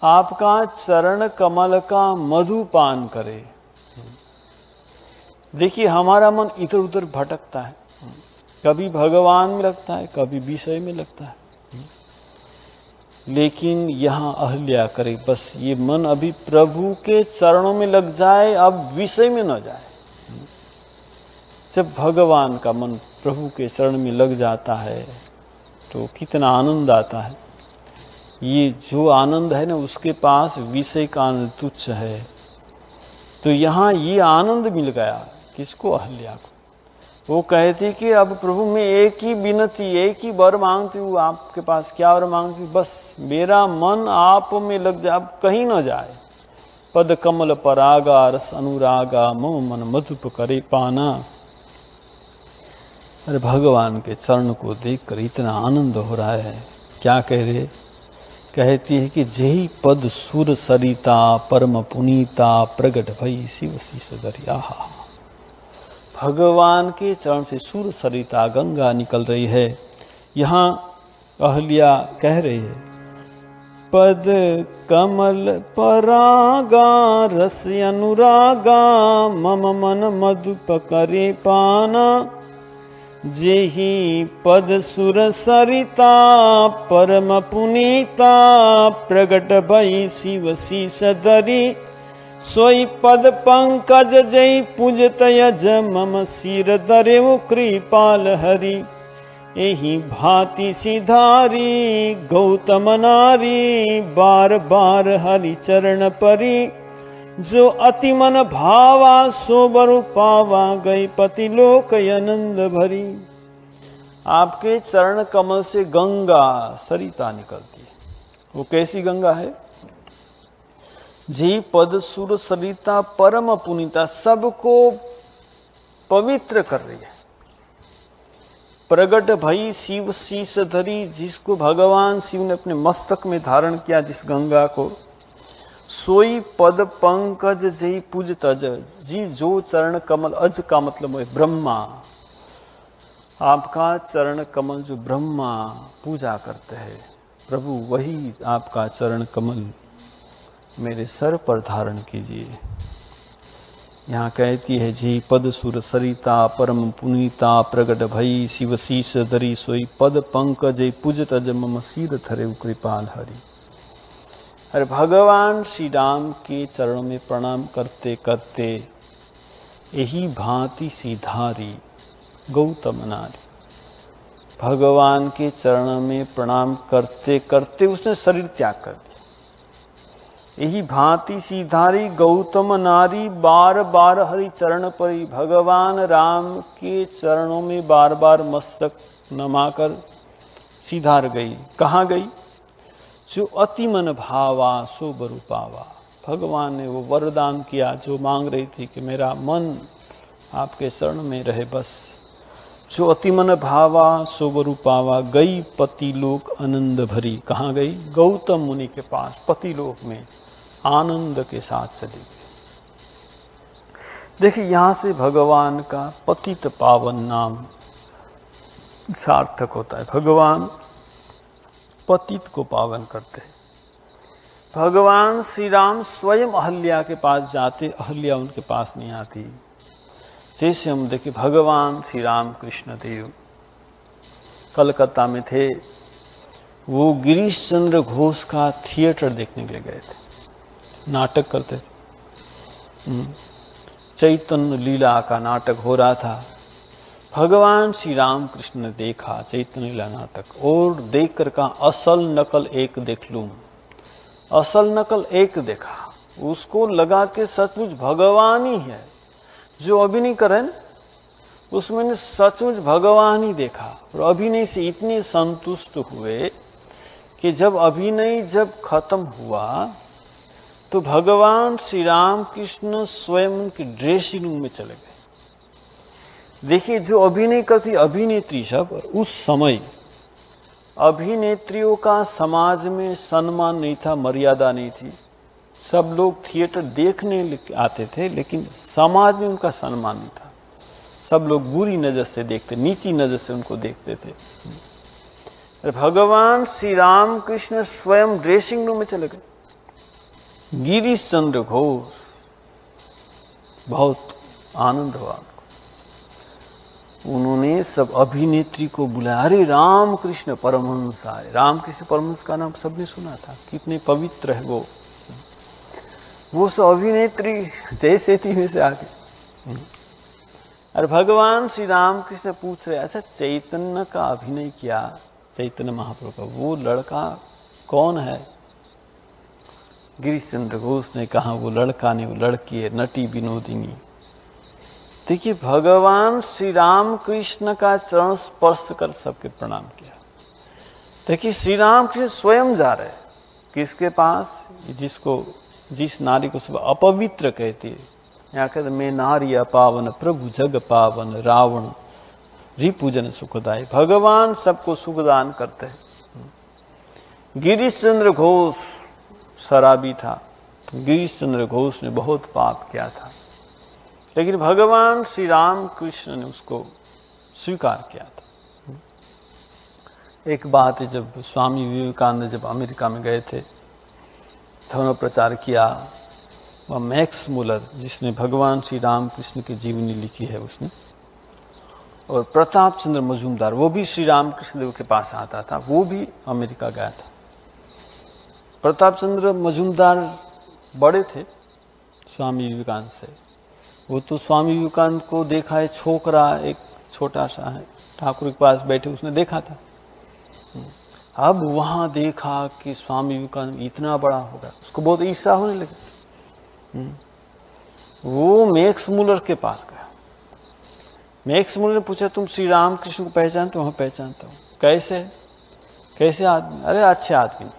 आपका चरण कमल का मधुपान करे। देखिए हमारा मन इधर उधर भटकता है, कभी भगवान में लगता है, कभी विषय में लगता है। लेकिन यहाँ अहल्या करे, बस ये मन अभी प्रभु के चरणों में लग जाए, अब विषय में न जाए। जब भगवान का मन प्रभु के शरण में लग जाता है तो कितना आनंद आता है। ये जो आनंद है ना, उसके पास विषय का आनंद तुच्छ है। तो यहाँ ये आनंद मिल गया किसको? अहल्या को। वो कहती कि अब प्रभु मैं एक ही विनती, एक ही वर मांगती हूँ आपके पास। क्या वर मांगती हूँ? बस मेरा मन आप में लग जाए, अब कहीं न जाए। पद कमल परागा रस अनुरागा मम मन मधुप करे पाना। अरे भगवान के चरण को देखकर इतना आनंद हो रहा है। क्या कह रहे? कहती है कि जेहि पद सुर सरिता परम पुनीता प्रगट भई शिव शीस दरिया। भगवान के चरण से सुर सरिता गंगा निकल रही है। यहाँ अहल्या कह रही है, पद कमल परागा रस अनुरागा मम मन मधुप करे पाना। जेहि पद सुर सरिता परम पुनीता प्रगट भई शिव शीस धरि। सोई पद पंकज जय पूजत यज मम सिर धरेउ कृपाल हरि। एहि भांति सिधारी गौतम नारी बार बार हरि चरण परी। जो अति मन भावा सो बरु पावा गई पति लोक आनंद भरी। आपके चरण कमल से गंगा सरिता निकलती है। वो कैसी गंगा है? जी पद सुर सरिता परम पुनीता, सबको पवित्र कर रही है। प्रगट भई शिव शीस धरी, जिसको भगवान शिव ने अपने मस्तक में धारण किया, जिस गंगा को। सोई पद पंकज जय पूजत अज, जी जो चरण कमल, अज का मतलब है ब्रह्मा। आपका चरण कमल जो ब्रह्मा पूजा करते हैं प्रभु, वही आपका चरण कमल मेरे सर पर धारण कीजिए। यहाँ कहती है, जी पद सुर सरिता परम पुनीता प्रगट भई शिव शीस धरी। सोई पद पंकज पूजत अज मम सिर धरे कृपाल हरि। अरे भगवान श्री राम के चरणों में प्रणाम करते करते यही भांति सिधारी गौतम नारी। भगवान के चरणों में प्रणाम करते करते उसने शरीर त्याग कर दिया। यही भांति सिधारी गौतम नारी बार बार हरि चरण परी। भगवान राम के चरणों में बार बार मस्तक नमाकर सिधार गई। कहाँ गई? जो अति मन भावा सो बरु पावा। भगवान ने वो वरदान किया जो मांग रही थी कि मेरा मन आपके शरण में रहे बस। जो अति मन भावा सो बरु पावा, गई पति लोक आनंद भरी। कहाँ गई? गौतम मुनि के पास पति लोक में आनंद के साथ चली गई। देखिए यहाँ से भगवान का पतित पावन नाम सार्थक होता है। भगवान पतित को पावन करते हैं। भगवान श्री राम स्वयं अहल्या के पास जाते, अहल्या उनके पास नहीं आती। जैसे हम देखें, भगवान श्री राम कृष्ण देव कलकत्ता में थे, वो गिरीश चंद्र घोष का थिएटर देखने के लिए गए थे। नाटक करते थे, चैतन्य लीला का नाटक हो रहा था। भगवान श्री राम कृष्ण ने देखा चैतन्य लीला नाटक और देखकर कहा, असल नकल एक देख लूं। असल नकल एक देखा, उसको लगा कि सचमुच भगवान ही है। जो अभिनय करें उसमें सचमुच भगवान ही देखा। और अभिनय से इतने संतुष्ट हुए कि जब अभिनय खत्म हुआ तो भगवान श्री राम कृष्ण स्वयं उनकी ड्रेसिंग रूम में चले गए। देखिए, जो अभिनय करती अभिनेत्री सब, उस समय अभिनेत्रियों का समाज में सम्मान नहीं था, मर्यादा नहीं थी। सब लोग थिएटर देखने आते थे, लेकिन समाज में उनका सम्मान नहीं था। सब लोग बुरी नज़र से देखते, नीची नज़र से उनको देखते थे। भगवान श्री राम कृष्ण स्वयं ड्रेसिंग रूम में चले गए। गिरीश चंद्र घोष, बहुत आनंद हुआ। उन्होंने सब अभिनेत्री को बुलाया। अरे राम कृष्ण परमहंस आए। राम कृष्ण परमहंस का नाम सबने सुना था, कितने पवित्र है वो सब अभिनेत्री जैसे थी वैसे आ गई। और भगवान श्री राम कृष्ण पूछ रहे, अच्छा चैतन्य का अभिनय किया, चैतन्य महाप्रभु का वो लड़का कौन है? गिरीश चंद्र घोष ने कहा वो लड़का नहीं, वो लड़की है, नटी विनोदिनी। देखिए भगवान श्री राम कृष्ण का चरण स्पर्श कर सबके प्रणाम किया। देखिए श्री राम कृष्ण स्वयं जा रहे किसके पास? जिस नारी को सब अपवित्र कहती है, यहाँ कहते मैं नारी अपावन प्रभु जग पावन रावण रिपुजन सुखदाई। भगवान सबको सुखदान करते हैं। गिरीश चंद्र घोष शराबी था, गिरीश चंद्र घोष ने बहुत पाप किया था, लेकिन भगवान श्री राम कृष्ण ने उसको स्वीकार किया था। एक बात है, जब स्वामी विवेकानंद जब अमेरिका में गए थे, धर्म प्रचार किया, वह मैक्स मुलर जिसने भगवान श्री राम कृष्ण की जीवनी लिखी है उसने, और प्रताप चंद्र मजूमदार वो भी श्री राम कृष्ण देव के पास आता था, वो भी अमेरिका गया था। प्रताप चंद्र मजूमदार बड़े थे स्वामी विवेकानंद से, वो तो स्वामी विवेकानंद को देखा है, छोकरा एक छोटा सा है ठाकुर के पास बैठे, उसने देखा था। अब वहाँ देखा कि स्वामी विवेकानंद इतना बड़ा हो गया, उसको बहुत ईर्ष्या होने लगी। वो मैक्स मुलर के पास गया। मैक्स मुलर ने पूछा तुम श्री राम कृष्ण को पहचानते हो? हाँ पहचानता हूँ। कैसे आदमी? अरे अच्छे आदमी,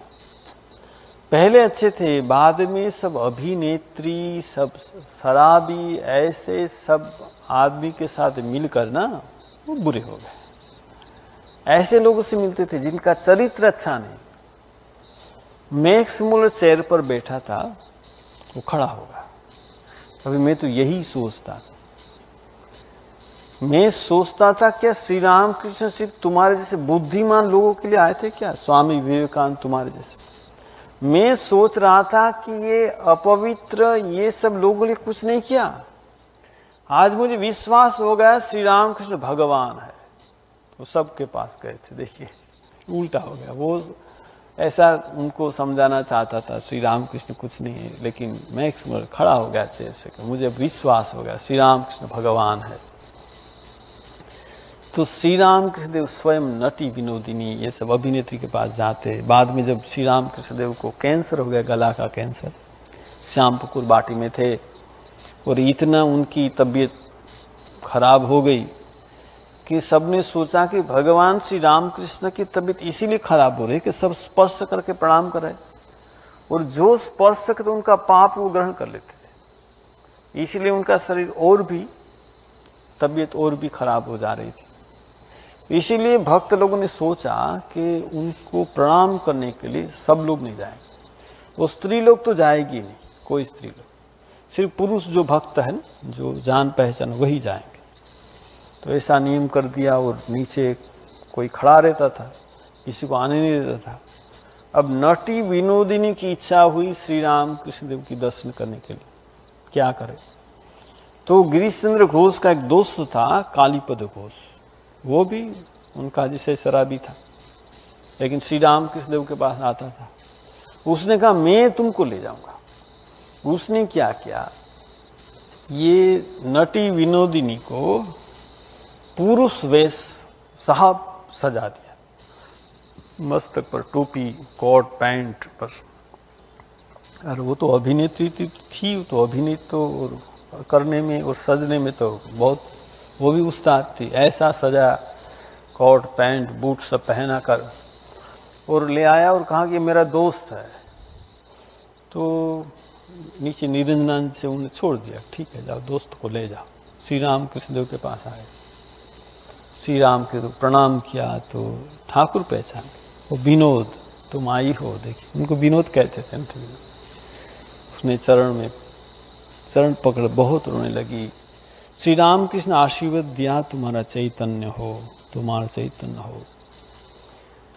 पहले अच्छे थे, बाद में सब अभिनेत्री, सब शराबी, ऐसे सब आदमी के साथ मिलकर ना वो बुरे हो गए। ऐसे लोगों से मिलते थे जिनका चरित्र अच्छा नहीं। मैक्स मुलर चेयर पर बैठा था, वो खड़ा होगा। अभी मैं तो यही सोचता था, मैं सोचता था क्या श्री राम कृष्ण सिर्फ तुम्हारे जैसे बुद्धिमान लोगों के लिए आए थे क्या? स्वामी विवेकानंद तुम्हारे जैसे? मैं सोच रहा था कि ये अपवित्र, ये सब लोगों के लिए कुछ नहीं किया। आज मुझे विश्वास हो गया श्री राम कृष्ण भगवान है। वो सबके पास गए थे, देखिए उल्टा हो गया। वो ऐसा उनको समझाना चाहता था श्री राम कृष्ण कुछ नहीं है, लेकिन मैक्स मुलर खड़ा हो गया से मुझे विश्वास हो गया श्री राम कृष्ण भगवान है। तो श्री राम कृष्ण देव स्वयं नटी विनोदिनी ये सब अभिनेत्री के पास जाते। बाद में जब श्री राम कृष्ण देव को कैंसर हो गया, गला का कैंसर, श्यामपुकुर बाटी में थे, और इतना उनकी तबीयत खराब हो गई कि सबने सोचा कि भगवान श्री राम कृष्ण की तबीयत इसीलिए खराब हो रही कि सब स्पर्श करके प्रणाम कर रहे, और जो स्पर्श करते उनका पाप वो ग्रहण कर लेते थे, इसलिए उनका शरीर और भी, तबीयत और भी खराब हो जा रही थी। इसीलिए भक्त लोगों ने सोचा कि उनको प्रणाम करने के लिए सब लोग नहीं जाएंगे। वो स्त्री लोग तो जाएगी नहीं, कोई स्त्री लोग, सिर्फ पुरुष जो भक्त है ना, जो जान पहचान, वही जाएंगे। तो ऐसा नियम कर दिया, और नीचे कोई खड़ा रहता था, किसी को आने नहीं देता था। अब नटी विनोदिनी की इच्छा हुई श्री राम कृष्ण देव की दर्शन करने के लिए, क्या करे? तो गिरीश चंद्र घोष का एक दोस्त था कालीपद घोष, वो भी उनका जैसे शराबी था, लेकिन श्री राम कृष्ण देव के पास आता था। उसने कहा मैं तुमको ले जाऊंगा। उसने क्या किया, ये नटी विनोदिनी को पुरुष वेश साहब सजा दिया, मस्तक पर टोपी, कोट पैंट पर। और वो तो अभिनेत्री थी, तो अभिनेत्री तो करने में और सजने में तो बहुत वो भी उस्ताद थी। ऐसा सजा, कोट पैंट बूट सब पहना कर और ले आया, और कहा कि मेरा दोस्त है। तो नीचे निरंजनानंद से उन्हें छोड़ दिया, ठीक है जाओ दोस्त को ले जाओ। श्री राम कृष्ण देव के पास आए, श्री राम के तो प्रणाम किया, तो ठाकुर पहचान, वो विनोद तुम आई हो, देखिए उनको विनोद कहते थे। उसने चरण पकड़ बहुत रोने लगी। श्री राम कृष्ण आशीर्वाद दिया तुम्हारा चैतन्य हो, तुम्हारा चैतन्य हो।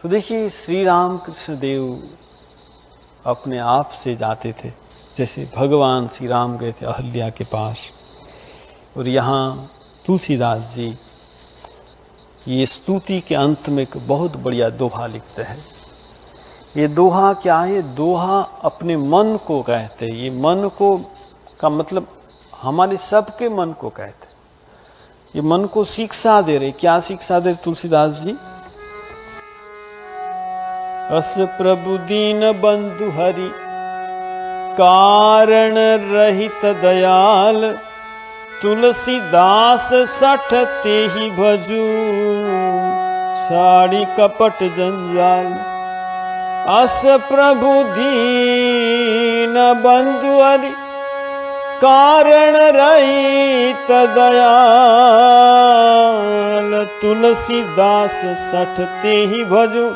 तो देखिए श्री राम कृष्ण देव अपने आप से जाते थे, जैसे भगवान श्री राम गए थे अहल्या के पास। और यहाँ तुलसीदास जी ये स्तुति के अंत में एक बहुत बढ़िया दोहा लिखते हैं। ये दोहा क्या है? ये दोहा अपने मन को कहते हैं। ये मन को का मतलब हमारे सबके मन को कहते हैं। ये मन को शिक्षा दे रहे। क्या शिक्षा दे रहे तुलसीदास जी? अस प्रभु दीन बंधु हरि कारण रहित दयाल, तुलसीदास सठ ते ही भजू साड़ी कपट जंजाल। अस प्रभु दीन बंधु हरि कारण रहित दयाल, तुलसीदास सठ ते ही भजू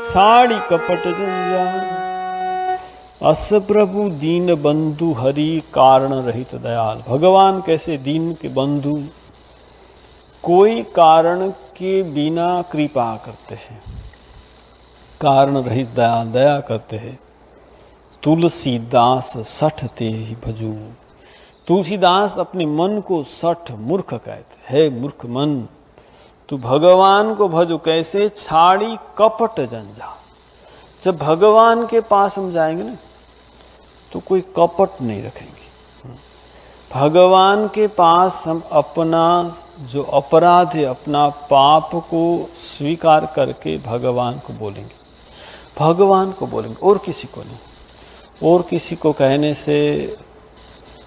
साड़ी कपट जंजाल। अस प्रभु दीन बंधु हरि कारण रहित दयाल। भगवान कैसे दीन के बंधु, कोई कारण के बिना कृपा करते हैं, कारण रहित दया दया करते हैं। तुलसीदास सठ ते ही भजू। तुलसीदास अपने मन को सठ मूर्ख कहते है, मूर्ख मन तू भगवान को भजो। कैसे? छाड़ी कपट जंजाल। जब भगवान के पास हम जाएंगे ना तो कोई कपट नहीं रखेंगे। भगवान के पास हम अपना जो अपराध है, अपना पाप को स्वीकार करके भगवान को बोलेंगे, भगवान को बोलेंगे, और किसी को नहीं। और किसी को कहने से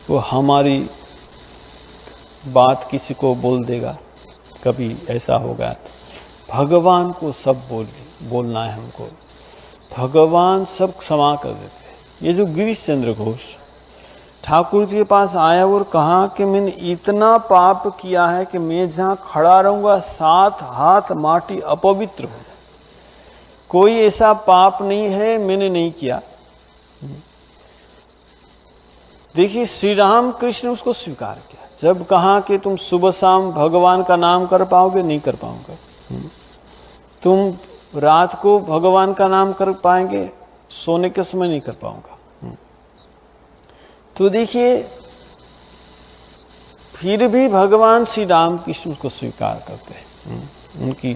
वो हमारी बात किसी को बोल देगा, कभी ऐसा होगा। तो भगवान को सब बोलना है हमको। भगवान सब क्षमा कर देते हैं। ये जो गिरीश चंद्र घोष ठाकुर जी के पास आया और कहा कि मैंने इतना पाप किया है कि मैं जहाँ खड़ा रहूँगा 7 हाथ माटी अपवित्र हो जाए। कोई ऐसा पाप नहीं है मैंने नहीं किया। देखिए श्री राम कृष्ण उसको स्वीकार किया। जब कहा कि तुम सुबह शाम भगवान का नाम कर पाओगे, नहीं कर पाऊंगा। तुम रात को भगवान का नाम कर पाएंगे, सोने के समय नहीं कर पाऊंगा। तो देखिए फिर भी भगवान श्री राम कृष्ण उसको स्वीकार करते हैं। उनकी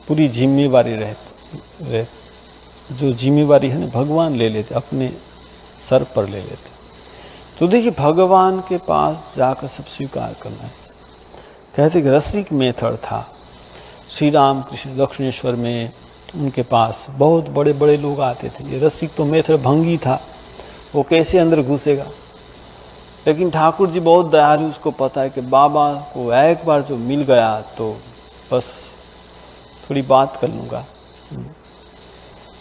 पूरी जिम्मेवारी रहे, जो जिम्मेवारी है ना भगवान ले लेते, अपने सर पर ले लेते। तो देखिए भगवान के पास जाकर सब स्वीकार करना है। कहते कि रसिक मेथर था श्री राम कृष्ण दक्षिणेश्वर में, उनके पास बहुत बड़े बड़े लोग आते थे। ये रसिक तो मेथर भंगी था, वो कैसे अंदर घुसेगा। लेकिन ठाकुर जी बहुत दयालु, उसको पता है कि बाबा को एक बार जो मिल गया तो बस थोड़ी बात कर लूँगा।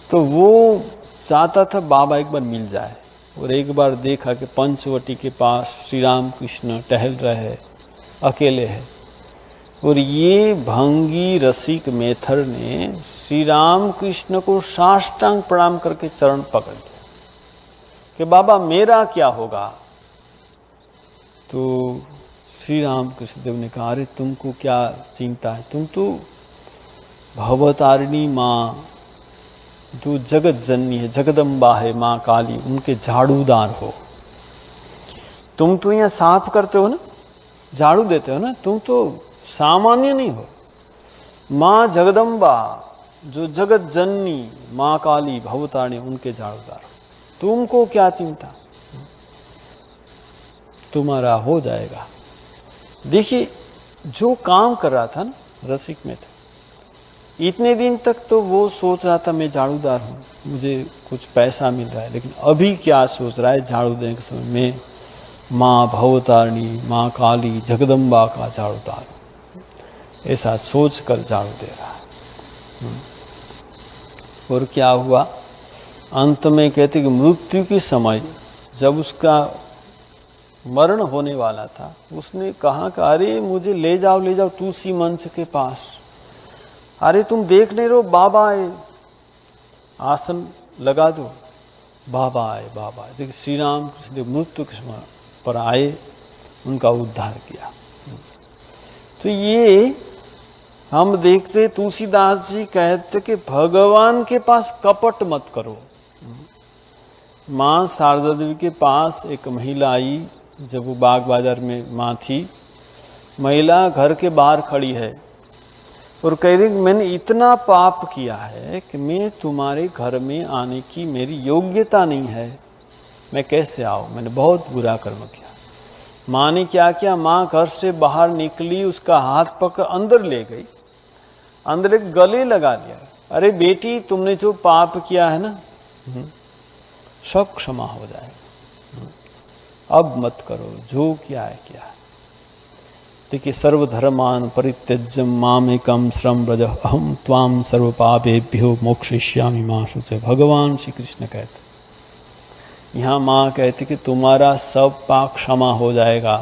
तो वो चाहता था बाबा एक बार मिल जाए। और एक बार देखा कि पंचवटी के पास श्री राम कृष्ण टहल रहे, अकेले हैं। और ये भंगी रसिक मेथर ने श्री राम कृष्ण को साष्टांग प्रणाम करके चरण पकड़ लिया कि बाबा मेरा क्या होगा। तो श्री राम कृष्ण देव ने कहा, अरे तुमको क्या चिंता है, तुम तो भवतारिणी माँ जो जगत जननी है, जगदम्बा है, माँ काली, उनके झाड़ूदार हो। तुम तो यहाँ साफ करते हो ना, झाड़ू देते हो ना, तुम तो सामान्य नहीं हो। माँ जगदम्बा जो जगत जननी माँ काली भवतारिणी, उनके झाड़ूदार। तुमको क्या चिंता, तुम्हारा हो जाएगा। देखिए जो काम कर रहा था ना रसिक में था, इतने दिन तक तो वो सोच रहा था मैं झाड़ूदार हूँ, मुझे कुछ पैसा मिल रहा है। लेकिन अभी क्या सोच रहा है, झाड़ू देने के समय में माँ भवतारिणी, माँ काली, जगदम्बा का झाड़ूदार, ऐसा सोच कर झाड़ू दे रहा है। और क्या हुआ, अंत में कहते कि मृत्यु के समय जब उसका मरण होने वाला था, उसने कहा कि अरे मुझे ले जाओ तुलसी मंच के पास। अरे तुम देख नहीं रहो, बाबा आए, आसन लगा दो, बाबा आए, बाबा आए। देखिए श्री राम कृष्ण मृत्यु के समय पर आए, उनका उद्धार किया। तो ये हम देखते तुलसीदास जी कहते कि भगवान के पास कपट मत करो। माँ शारदा देवी के पास एक महिला आई, जब वो बाग बाजार में माँ थी, महिला घर के बाहर खड़ी है और कह रही मैंने इतना पाप किया है कि मैं तुम्हारे घर में आने की मेरी योग्यता नहीं है, मैं कैसे आऊँ, मैंने बहुत बुरा कर्म किया। माँ ने क्या किया, माँ घर से बाहर निकली, उसका हाथ पकड़ अंदर ले गई, अंदर एक गले लगा लिया। अरे बेटी, तुमने जो पाप किया है ना, सब क्षमा हो जाएगा, अब मत करो, जो किया है किया है। देखिए, सर्वधर्मान परित्यज्य मामेकम शरणं व्रज अहम त्वां सर्व पापेभ्यो मोक्षयिष्यामि मा शुचे। भगवान श्री कृष्ण कहते, यहाँ माँ कहती कि तुम्हारा सब पाप क्षमा हो जाएगा।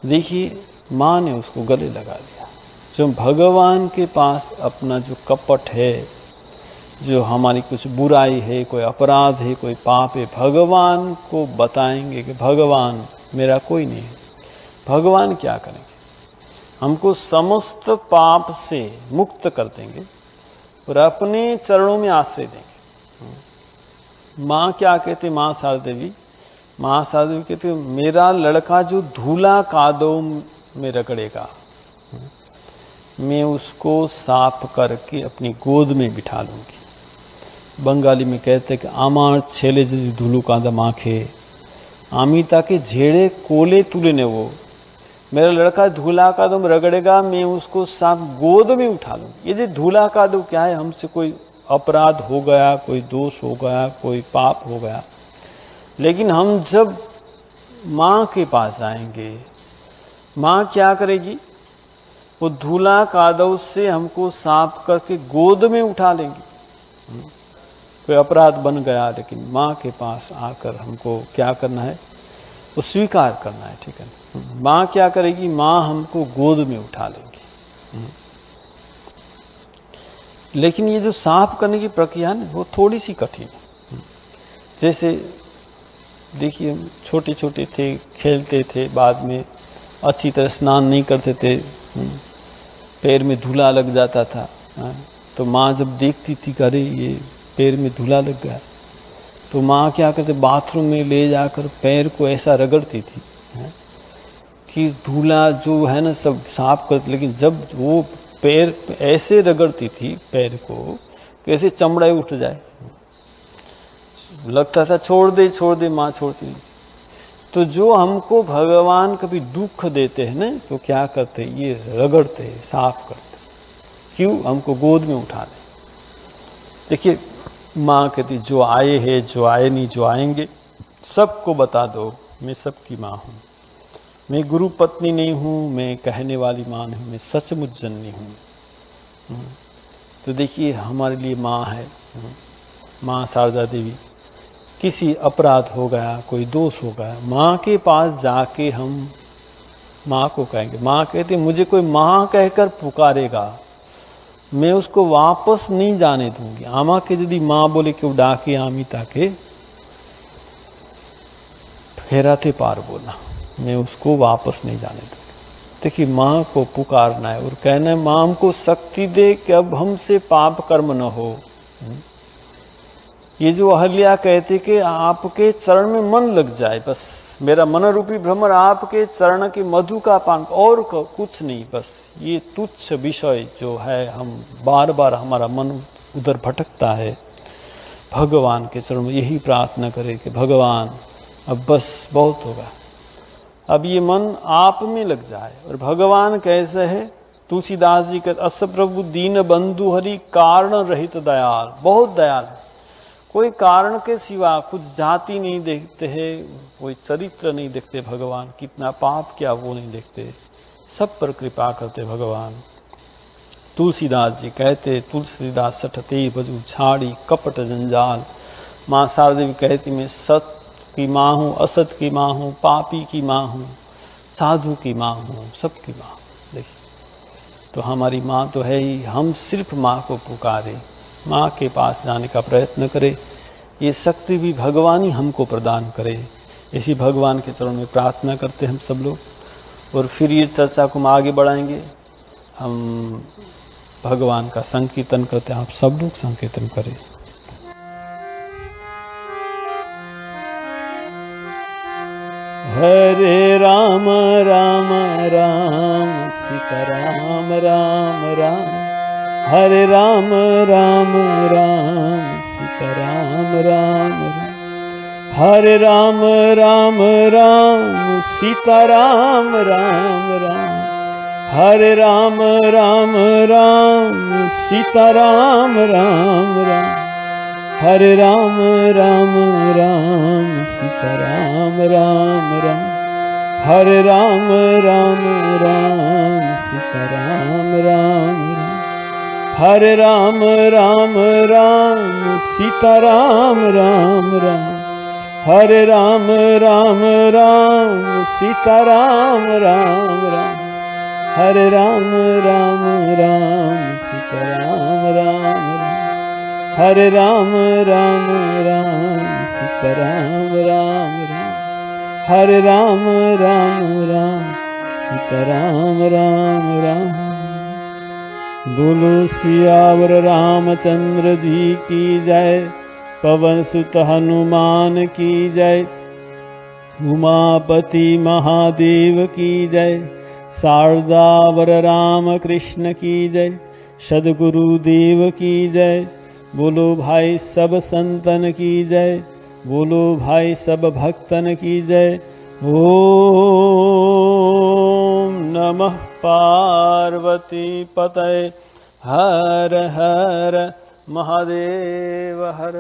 देखिए, माँ ने उसको गले लगा लिया। जो भगवान के पास अपना जो कपट है, जो हमारी कुछ बुराई है, कोई अपराध है, कोई पाप है, भगवान को बताएंगे कि भगवान मेरा कोई नहीं है। भगवान क्या करेंगे, हमको समस्त पाप से मुक्त कर देंगे और अपने चरणों में आश्रय देंगे। माँ क्या कहते, माँ शारदा देवी, माँ शारदा देवी कहते, मेरा लड़का जो धूला कादव में रगड़ेगा, मैं उसको साफ करके अपनी गोद में बिठा लूँगी। बंगाली में कहते हैं कि आमार छेले यदि धूलू कादा माखे, आमी ताके झेड़े कोले तुले ने, वो मेरा लड़का धूला कादव में रगड़ेगा, मैं उसको साफ गोद में उठा लूँगी। यदि धूला कादव क्या है, हमसे कोई अपराध हो गया, कोई दोष हो गया, कोई पाप हो गया, लेकिन हम जब माँ के पास आएंगे, माँ क्या करेगी, वो धूला कादव से हमको साफ करके गोद में उठा लेंगी। कोई अपराध बन गया, लेकिन माँ के पास आकर हमको क्या करना है, वो स्वीकार करना है, ठीक है। माँ क्या करेगी, माँ हमको गोद में उठा लेंगी। लेकिन ये जो साफ करने की प्रक्रिया है, वो थोड़ी सी कठिन है। जैसे देखिए, छोटे छोटे थे, खेलते थे, बाद में अच्छी तरह स्नान नहीं करते थे, पैर में धूला लग जाता था, तो माँ जब देखती थी कि अरे ये पैर में धूला लग गया, तो माँ क्या करते, बाथरूम में ले जाकर पैर को ऐसा रगड़ती थी कि धूला जो है ना सब साफ करती। लेकिन जब वो पैर ऐसे रगड़ती थी पैर को, कैसे चमड़ा उठ जाए, लगता था छोड़ दे छोड़ दे, माँ छोड़ती नहीं। तो जो हमको भगवान कभी दुख देते हैं ना, तो क्या करते, ये रगड़ते, साफ करते, क्यों, हमको गोद में उठा ले। देखिए, माँ कहती जो आए हैं, जो आए नहीं, जो आएंगे, सबको बता दो मैं सबकी माँ हूँ, मैं गुरु पत्नी नहीं हूँ, मैं कहने वाली माँ नहीं, मैं सचमुच जननी हूँ। तो देखिए, हमारे लिए माँ है, माँ शारदा देवी। किसी अपराध हो गया, कोई दोष हो गया, माँ के पास जाके हम माँ को कहेंगे। माँ कहती मुझे कोई माँ कहकर पुकारेगा, मैं उसको वापस नहीं जाने दूंगी। आमा के यदि माँ बोले कि डाके आमी ताके फेराते पार बोला, मैं उसको वापस नहीं जाने दूंगी। देखिए, माँ को पुकारना है और कहना है माँ हमको शक्ति दे कि अब हमसे पाप कर्म न हो। ये जो अहल्या कहते कि आपके चरण में मन लग जाए, बस मेरा मन रूपी भ्रमर आपके चरण के मधु का पान, और कुछ नहीं, बस ये तुच्छ विषय जो है, हम बार बार हमारा मन उधर भटकता है। भगवान के चरण में यही प्रार्थना करें कि भगवान अब बस बहुत होगा, अब ये मन आप में लग जाए। और भगवान कैसे है, तुलसीदास जी कहते अस प्रभु दीन बंधु हरि कारण रहित दयाल, बहुत दयाल है। कोई कारण के सिवा कुछ जाति नहीं देखते हैं, कोई चरित्र नहीं देखते भगवान, कितना पाप किया वो नहीं देखते, सब पर कृपा करते भगवान। तुलसीदास जी कहते तुलसीदास सठते बजू छाड़ी कपट जंजाल। माँ शारदा देवी कहती मैं सत की माँ हूँ, असत की माँ हूँ, पापी की माँ हूँ, साधु की माँ हूँ, सबकी माँ। देखिए, तो हमारी माँ तो है ही, हम सिर्फ माँ को पुकारें, माँ के पास जाने का प्रयत्न करें, ये शक्ति भी भगवान ही हमको प्रदान करे। इसी भगवान के चरण में प्रार्थना करते हम सब लोग। और फिर ये चर्चा को हम आगे बढ़ाएंगे। हम भगवान का संकीर्तन करते हैं, आप सब लोग संकीर्तन करें। हरे राम राम राम सीता राम राम राम, हरे राम राम राम सीता राम राम राम, हरे राम राम राम सीताराम राम राम, हरे राम राम राम सीताराम राम राम, हरे राम राम राम सीताराम राम राम, हरे राम राम राम सीताराम राम राम, हरे राम राम राम सीताराम राम राम, हरे राम राम राम सीताराम राम राम, हरे राम राम राम सीताराम राम राम, हरे राम राम राम सीताराम राम राम, हरे राम राम राम सीताराम राम राम। बोलो सियावर रामचंद्र जी की जय, पवन सुत हनुमान की जय, उमापति महादेव की जय, शारदावर राम कृष्ण की जय, सद्गुरुदेव की जय। बोलो भाई सब संतन की जय, बोलो भाई सब भक्तन की जय। ओम नमः पार्वती पतये, हर हर महादेव हर।